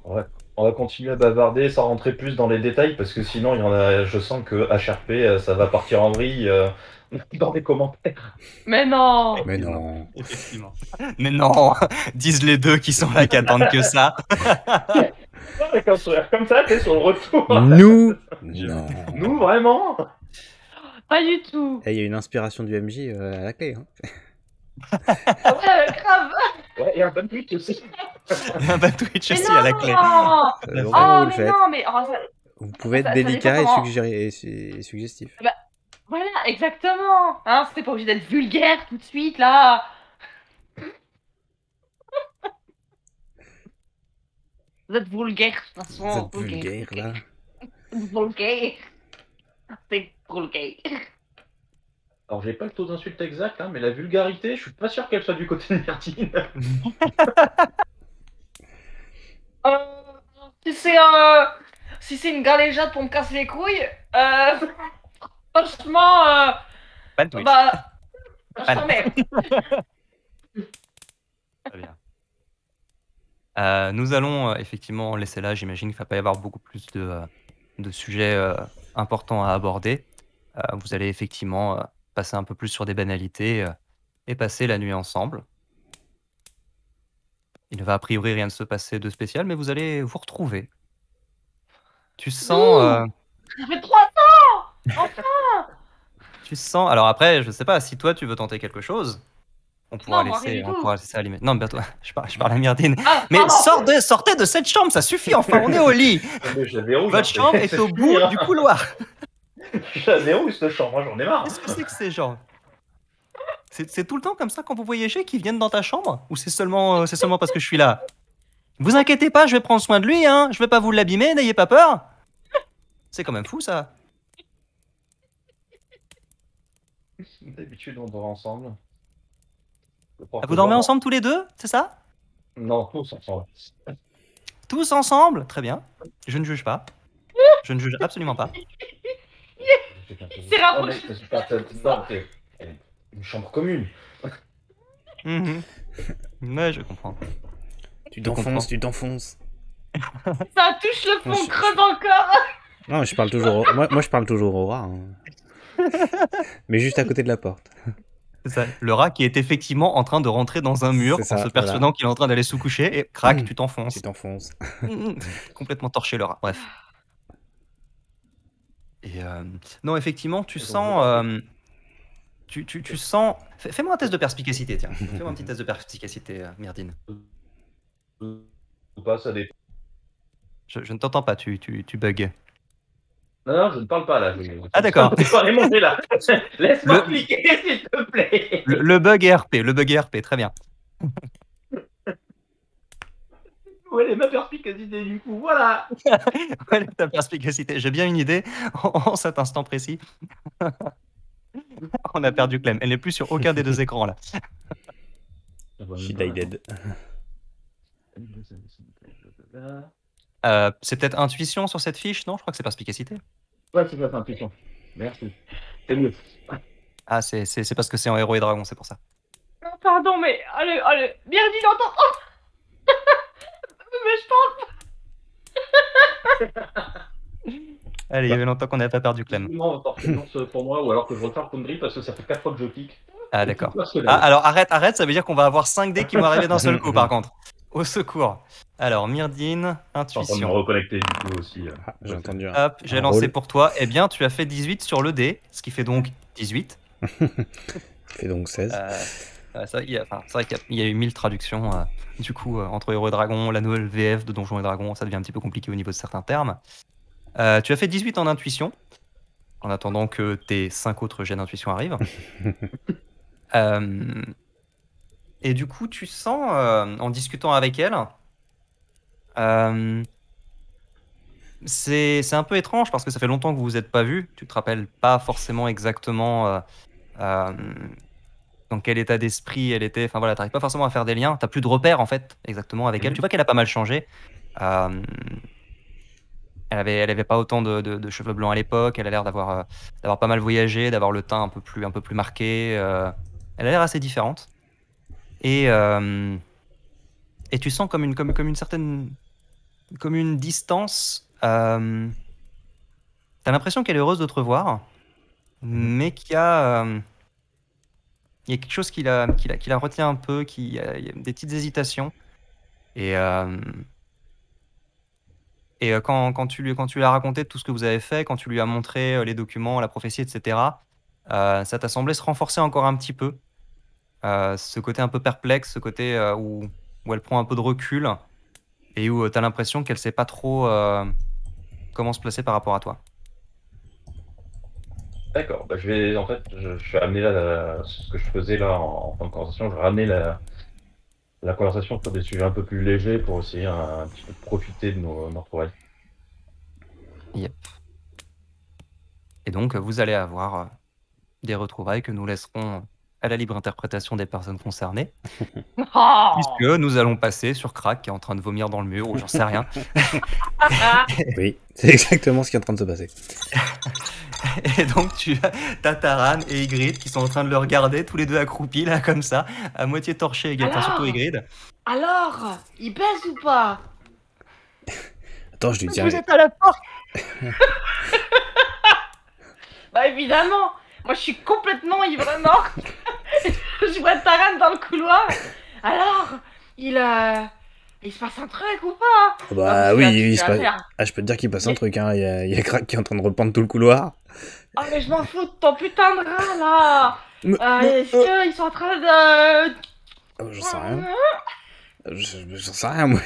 [SPEAKER 4] Ouais, on va continuer à bavarder sans rentrer plus dans les détails parce que sinon, il y en a, je sens que HRP, ça va partir en vrille dans les commentaires.
[SPEAKER 3] Mais non.
[SPEAKER 2] Mais non.
[SPEAKER 1] Effectivement. Mais non, disent les deux qui sont là, qui attendent que ça.
[SPEAKER 4] Avec un sourire comme ça, t'es sur le retour.
[SPEAKER 2] Nous Non.
[SPEAKER 4] Nous, vraiment?
[SPEAKER 3] Pas du tout.
[SPEAKER 2] Il y a une inspiration du MJ à la clé. Hein.
[SPEAKER 3] Ouais, grave.
[SPEAKER 4] Ouais, et un bon tweet aussi.
[SPEAKER 1] Il y a un bad Twitch
[SPEAKER 3] Mais
[SPEAKER 1] aussi à la clé.
[SPEAKER 3] non.
[SPEAKER 2] Vraiment,
[SPEAKER 3] Oh,
[SPEAKER 2] vous le
[SPEAKER 3] mais
[SPEAKER 2] faites.
[SPEAKER 3] non, mais oh,
[SPEAKER 2] Vous pouvez être
[SPEAKER 3] ça
[SPEAKER 2] délicat
[SPEAKER 3] dépend comment.
[SPEAKER 2] et suggestif.
[SPEAKER 3] voilà, exactement. Hein, c'était pas obligé d'être vulgaire tout de suite là. Vous êtes vulgaire de toute façon.
[SPEAKER 2] Vous êtes vulgaire là.
[SPEAKER 3] Vulgaire. C'est vulgaire.
[SPEAKER 4] Alors, j'ai pas le taux d'insulte exact, hein, mais la vulgarité, je suis pas sûr qu'elle soit du côté de Martine.
[SPEAKER 3] Si c'est une galéjade pour me casser les couilles, franchement,
[SPEAKER 1] Bad Twitch.
[SPEAKER 3] bah, je
[SPEAKER 1] Voilà.
[SPEAKER 3] t'emmerde.
[SPEAKER 1] Très bien. Nous allons effectivement laisser là. J'imagine qu'il ne va pas y avoir beaucoup plus de sujets importants à aborder. Vous allez effectivement passer un peu plus sur des banalités et passer la nuit ensemble. Il ne va a priori rien de se passer de spécial, mais vous allez vous retrouver. Tu sens...
[SPEAKER 3] Ça fait 3 ans.
[SPEAKER 1] tu sens... Alors après, je ne sais pas, si toi tu veux tenter quelque chose, on pourra
[SPEAKER 3] Non, moi, rien
[SPEAKER 1] laisser...
[SPEAKER 3] du
[SPEAKER 1] On
[SPEAKER 3] tout.
[SPEAKER 1] pourra laisser Alimé. Non, mais toi, je parle à Myrdine.
[SPEAKER 3] Ah,
[SPEAKER 1] Mais
[SPEAKER 3] pardon.
[SPEAKER 1] sortez de cette chambre, ça suffit, enfin, on est au lit.
[SPEAKER 4] Je la verrouille.
[SPEAKER 1] Votre chambre est au bout du couloir.
[SPEAKER 4] Je la verrouille, cette chambre, moi, j'en ai marre.
[SPEAKER 1] Qu'est-ce que c'est que ces gens? C'est tout le temps comme ça quand vous voyagez qu'ils viennent dans ta chambre? Ou c'est seulement parce que je suis là? Vous inquiétez pas, je vais prendre soin de lui, hein. Je vais pas vous l'abîmer, n'ayez pas peur. C'est quand même fou, ça.
[SPEAKER 4] D'habitude, on dort ensemble.
[SPEAKER 1] Ah, vous dormez ensemble tous les deux, c'est ça?
[SPEAKER 4] Non, tous ensemble.
[SPEAKER 1] Tous ensemble? Très bien. Je ne juge pas. Je ne juge absolument pas.
[SPEAKER 3] C'est rapproché.
[SPEAKER 4] Non, c'est une chambre commune.
[SPEAKER 1] Mhm. Ouais, je comprends.
[SPEAKER 2] Tu
[SPEAKER 1] comprends.
[SPEAKER 2] t'enfonces.
[SPEAKER 3] Ça touche le fond,
[SPEAKER 2] Moi, je-
[SPEAKER 3] creuse encore.
[SPEAKER 2] Non, je parle toujours. Moi, je parle toujours au rat. Hein. Mais juste à côté de la porte.
[SPEAKER 1] C'est ça. Le rat qui est effectivement en train de rentrer dans un mur
[SPEAKER 2] C'est ça,
[SPEAKER 1] en se persuadant qu'il est en train d'aller se coucher et crac, tu t'enfonces.
[SPEAKER 2] Tu t'enfonces.
[SPEAKER 1] Complètement torché le rat. Bref. Et non, effectivement, tu sens. Tu sens. Fais-moi un test de perspicacité, tiens. Fais-moi un petit test de perspicacité, Myrdine.
[SPEAKER 4] Ou pas, ça dépend.
[SPEAKER 1] Je ne t'entends pas, tu bugs.
[SPEAKER 4] Non, je ne parle pas là.
[SPEAKER 1] Ah, d'accord.
[SPEAKER 4] Je vais pas remonter là. Laisse-moi
[SPEAKER 1] Le-
[SPEAKER 4] cliquer, s'il te plaît.
[SPEAKER 1] Le bug est RP, le bug est RP, très bien.
[SPEAKER 4] Où est ma perspicacité du coup? Voilà.
[SPEAKER 1] Ouais, ta perspicacité, j'ai bien une idée en cet instant précis. On a perdu Clem, elle n'est plus sur aucun des deux écrans là.
[SPEAKER 2] She died dead.
[SPEAKER 1] C'est peut-être intuition sur cette fiche, non? Je crois que c'est perspicacité.
[SPEAKER 4] Ouais, c'est pas intuition. Merci. C'est mieux.
[SPEAKER 1] Ah, c'est parce que c'est en héros et dragon, c'est pour ça.
[SPEAKER 3] Non, pardon, mais allez, Myrdine, entends. Mais je parle.
[SPEAKER 1] Allez, il y avait longtemps qu'on n'avait pas perdu Clem.
[SPEAKER 4] Non, pour moi, ou alors que je recharge Kundry parce que ça fait 4 fois que je clique.
[SPEAKER 1] Ah, d'accord.
[SPEAKER 4] Parce que
[SPEAKER 1] Ah,
[SPEAKER 4] là,
[SPEAKER 1] alors arrête, ça veut dire qu'on va avoir 5 dés qui vont arriver d'un seul coup par contre. Au secours. Alors, Myrdine,
[SPEAKER 4] je suis en train de me
[SPEAKER 1] intuition.
[SPEAKER 4] reconnecter du coup aussi.
[SPEAKER 2] Ah, j'ai entendu un.
[SPEAKER 1] Hop, j'ai
[SPEAKER 2] Un
[SPEAKER 1] lancé
[SPEAKER 2] rôle.
[SPEAKER 1] pour toi. Eh bien, tu as fait 18 sur le dé, ce qui fait donc 18.
[SPEAKER 2] Fait donc 16.
[SPEAKER 1] C'est vrai qu'il y a eu 1000 traductions. Du coup, entre Héros et Dragons, la nouvelle VF de Donjons et Dragons, ça devient un petit peu compliqué au niveau de certains termes. Tu as fait 18 en intuition, en attendant que tes 5 autres jets d'intuition arrivent. Euh, et du coup, tu sens, en discutant avec elle, euh, c'est un peu étrange parce que ça fait longtemps que vous vous êtes pas vus. Tu te rappelles pas forcément exactement euh, dans quel état d'esprit elle était. Enfin voilà, t'arrives pas forcément à faire des liens. T'as plus de repères en fait exactement avec elle.
[SPEAKER 4] Mhm.
[SPEAKER 1] Tu vois qu'elle a pas mal changé. Euh, elle avait pas autant de cheveux blancs à l'époque. Elle a l'air d'avoir pas mal voyagé, d'avoir le teint un peu plus marqué. Elle a l'air assez différente. Et, euh, et tu sens comme une certaine, comme une distance. T'as l'impression qu'elle est heureuse de te revoir, mais il y a quelque chose qui la retient un peu, il y a des petites hésitations. Et, quand tu lui as raconté tout ce que vous avez fait, quand tu lui as montré les documents, la prophétie, etc., ça t'a semblé se renforcer encore un petit peu. Ce côté un peu perplexe, ce côté où elle prend un peu de recul et où tu as l'impression qu'elle sait pas trop comment se placer par rapport à toi.
[SPEAKER 4] D'accord, bah, en fait, je vais amener ce que je faisais là en fin de conversation, je vais ramener la conversation sur des sujets un peu plus légers pour essayer un petit peu de profiter de nos retrouvailles.
[SPEAKER 1] Yep. Et donc, vous allez avoir des retrouvailles que nous laisserons à la libre interprétation des personnes concernées,
[SPEAKER 3] Oh
[SPEAKER 1] puisque nous allons passer sur Crack qui est en train de vomir dans le mur, ou j'en sais rien.
[SPEAKER 2] Oui, c'est exactement ce qui est en train de se passer.
[SPEAKER 1] Et donc, tu as Taran et Ygritte qui sont en train de le regarder, tous les deux accroupis, là, comme ça, à moitié torchés, enfin, surtout
[SPEAKER 3] Alors
[SPEAKER 1] Ygritte.
[SPEAKER 3] Alors, il baise ou pas?
[SPEAKER 2] Attends, je lui dis
[SPEAKER 1] Vous êtes à la porte!
[SPEAKER 3] Bah évidemment. Moi, je suis complètement ivre mort. Je vois Taran dans le couloir. Alors, il se passe un truc ou pas?
[SPEAKER 2] Ah bah
[SPEAKER 3] Non,
[SPEAKER 2] oui,
[SPEAKER 3] parce que là,
[SPEAKER 2] il
[SPEAKER 3] tu
[SPEAKER 2] se
[SPEAKER 3] fais
[SPEAKER 2] passe...
[SPEAKER 3] affaire.
[SPEAKER 2] Ah, je peux te dire qu'il passe un
[SPEAKER 3] Mais-
[SPEAKER 2] truc, hein. Il y a Crack qui est en train de rependre tout le couloir.
[SPEAKER 3] Oh, mais je m'en fous de ton putain de rat là. Est-ce qu'ils sont en train de...
[SPEAKER 2] J'en sais rien. J'en sais rien, moi.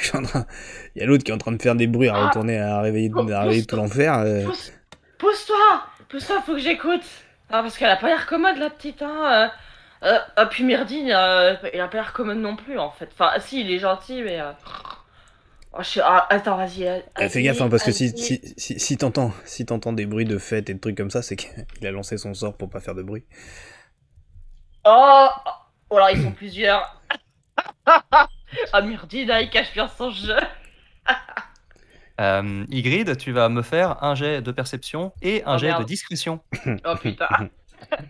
[SPEAKER 2] Il y a l'autre qui est en train de faire des bruits à
[SPEAKER 3] Ah,
[SPEAKER 2] retourner à réveiller tout l'enfer.
[SPEAKER 3] Pousse- Pousse-toi. Pousse-toi, faut que j'écoute. Ah, parce qu'elle a pas l'air commode, la petite, hein. Puis Myrdine, il a pas l'air commode non plus, en fait. Enfin, si, il est gentil, mais... Oh, attends, vas-y.
[SPEAKER 2] Fais gaffe, hein, parce que
[SPEAKER 3] vas-y.
[SPEAKER 2] si t'entends des bruits de fête et de trucs comme ça, c'est qu'il a lancé son sort pour pas faire de bruit.
[SPEAKER 3] Oh, oh, alors ils sont plusieurs. Ah, Myrdine, il cache bien son jeu.
[SPEAKER 1] Ygritte, tu vas me faire un jet de perception et un
[SPEAKER 3] Oh,
[SPEAKER 1] jet de
[SPEAKER 3] merde.
[SPEAKER 1] discrétion.
[SPEAKER 3] Oh putain.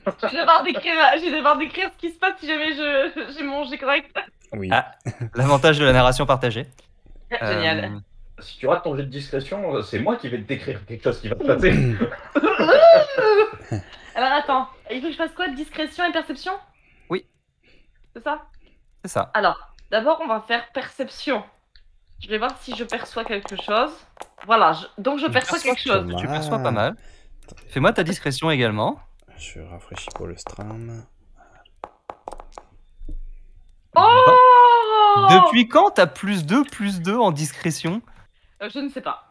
[SPEAKER 3] Je vais devoir décrire ce qui se passe si jamais j'ai mon jet correct.
[SPEAKER 2] Oui.
[SPEAKER 1] Ah, l'avantage de la narration partagée.
[SPEAKER 3] Génial.
[SPEAKER 4] Si tu rates ton jet de discrétion, c'est moi qui vais te décrire quelque chose qui va se passer.
[SPEAKER 3] Alors attends, il faut que je fasse quoi? Discrétion et perception?
[SPEAKER 1] Oui.
[SPEAKER 3] C'est ça?
[SPEAKER 1] C'est ça.
[SPEAKER 3] Alors, d'abord on va faire perception. Je vais voir si je perçois quelque chose. Voilà, donc je perçois quelque chose.
[SPEAKER 1] Tu perçois pas mal. Fais-moi ta discrétion également.
[SPEAKER 2] Je rafraîchis pour le stream.
[SPEAKER 3] Oh!
[SPEAKER 1] Depuis quand t'as plus 2 en discrétion?
[SPEAKER 3] Je ne sais pas.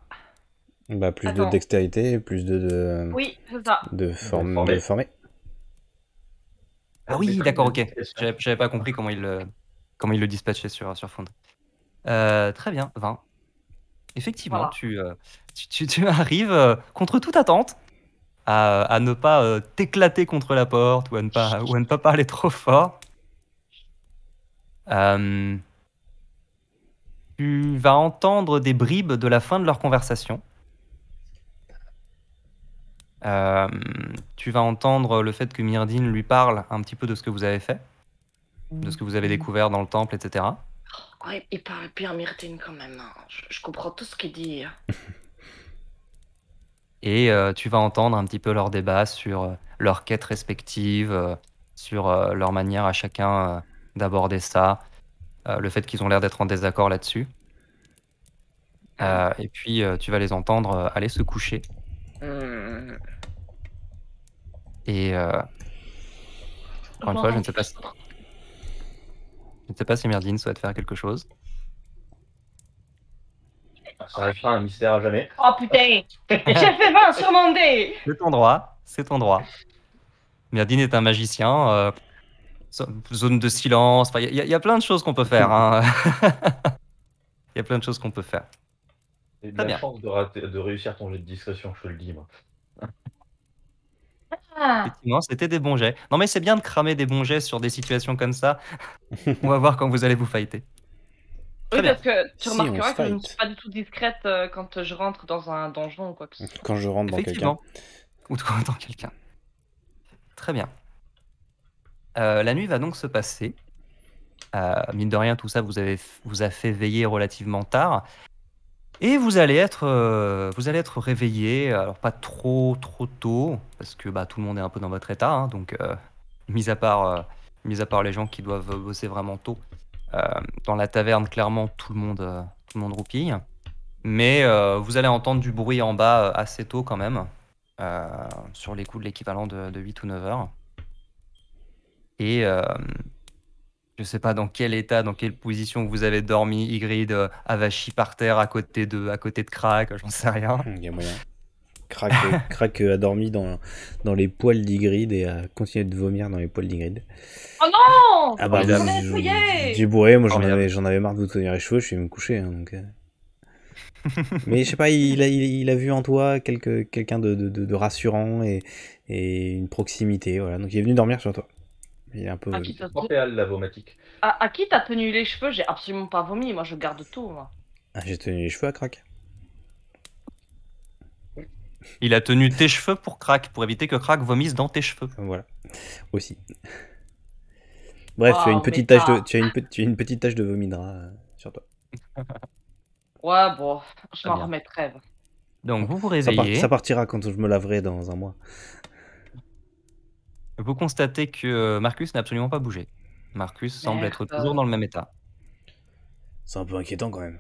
[SPEAKER 2] Bah, plus
[SPEAKER 3] Attends.
[SPEAKER 2] de dextérité, plus de
[SPEAKER 3] Oui, c'est ça.
[SPEAKER 2] formé.
[SPEAKER 1] Ah oui, d'accord, ok. J'avais pas compris comment il le dispatchait sur Fond. Très bien, 20. Effectivement,
[SPEAKER 3] Voilà.
[SPEAKER 1] tu arrives contre toute attente à ne pas t'éclater contre la porte ou à ne pas parler trop fort. Tu vas entendre des bribes de la fin de leur conversation. Tu vas entendre le fait que Myrdine lui parle un petit peu de ce que vous avez fait, de ce que vous avez découvert dans le temple, etc.
[SPEAKER 3] Ouais, il parle bien Myrdine quand même. Hein. Je comprends tout ce qu'il dit.
[SPEAKER 1] Et tu vas entendre un petit peu leur débat sur leurs quêtes respectives, sur leur manière à chacun d'aborder ça, le fait qu'ils ont l'air d'être en désaccord là-dessus. Et puis tu vas les entendre aller se coucher. Et Encore une fois, je ne sais pas si Myrdine souhaite faire quelque chose.
[SPEAKER 4] Ça restera un mystère à jamais.
[SPEAKER 3] Oh putain! J'ai fait 20 sur mon dé!
[SPEAKER 1] C'est ton droit, c'est ton droit. Myrdine est un magicien. Zone de silence. Enfin, il y a plein de choses qu'on peut faire. Hein. Il y a plein de choses qu'on peut faire.
[SPEAKER 4] J'ai de
[SPEAKER 1] Très
[SPEAKER 4] la
[SPEAKER 1] bien.
[SPEAKER 4] chance de réussir ton jet de discrétion, je te le dis, moi.
[SPEAKER 3] Ah,
[SPEAKER 1] Effectivement, c'était des bons jets. Non, mais c'est bien de cramer des bons jets sur des situations comme ça. On va voir quand vous allez vous fighter. Très
[SPEAKER 3] oui,
[SPEAKER 1] bien.
[SPEAKER 3] parce que tu
[SPEAKER 2] Si,
[SPEAKER 3] remarqueras
[SPEAKER 2] on
[SPEAKER 3] que
[SPEAKER 2] se
[SPEAKER 3] je ne
[SPEAKER 2] fight.
[SPEAKER 3] suis pas du tout discrète quand je rentre dans un donjon ou quoi que ce soit.
[SPEAKER 2] Quand je rentre dans quelqu'un.
[SPEAKER 1] Effectivement. Ou dans quelqu'un. Très bien. La nuit va donc se passer. Mine de rien, tout ça vous a fait veiller relativement tard. Et vous allez être réveillé, alors pas trop tôt, parce que bah, tout le monde est un peu dans votre état, hein, donc mis à part les gens qui doivent bosser vraiment tôt, dans la taverne, clairement, tout le monde roupille. Mais vous allez entendre du bruit en bas assez tôt quand même, sur les coups de l'équivalent de 8 ou 9 heures. Et je sais pas dans quel état, dans quelle position vous avez dormi, Ygritte, avachi par terre à côté de Krak, j'en sais rien.
[SPEAKER 2] Il y a moyen. Crac a dormi dans les poils d'Ygritte et a continué de vomir dans les poils d'Ygritte.
[SPEAKER 3] Oh non!
[SPEAKER 2] Ah bah,
[SPEAKER 1] Formidable.
[SPEAKER 2] j'ai bourré, moi
[SPEAKER 1] Formidable.
[SPEAKER 2] j'en avais marre de vous tenir les cheveux, je suis me coucher. Hein, donc, Mais je sais pas, il a vu en toi quelqu'un de rassurant et une proximité, voilà. Donc il est venu dormir sur toi. Il est un peu.
[SPEAKER 3] À qui t'as
[SPEAKER 4] Mortéal, la vomatique.
[SPEAKER 3] à qui t'as tenu les cheveux? J'ai absolument pas vomi, moi je garde tout. Moi.
[SPEAKER 2] Ah, j'ai tenu les cheveux à Crac.
[SPEAKER 1] Il a tenu tes cheveux pour Krak, pour éviter que Krak vomisse dans tes cheveux.
[SPEAKER 2] Voilà. Aussi. Bref, tu as
[SPEAKER 3] Wow,
[SPEAKER 2] une petite
[SPEAKER 3] mais
[SPEAKER 2] tache
[SPEAKER 3] ça-
[SPEAKER 2] de, tu as une petite tache de vomi de rat sur toi.
[SPEAKER 3] Ouais, bon, je
[SPEAKER 1] Très
[SPEAKER 3] m'en
[SPEAKER 1] bien.
[SPEAKER 3] remettrai.
[SPEAKER 1] Donc vous vous
[SPEAKER 2] Ça,
[SPEAKER 1] réveillez,
[SPEAKER 2] ça partira quand je me laverai dans un mois.
[SPEAKER 1] vous constatez que Marcus n'a absolument pas bougé. Marcus semble être
[SPEAKER 3] Merde.
[SPEAKER 1] toujours dans le même état.
[SPEAKER 2] C'est un peu inquiétant quand même.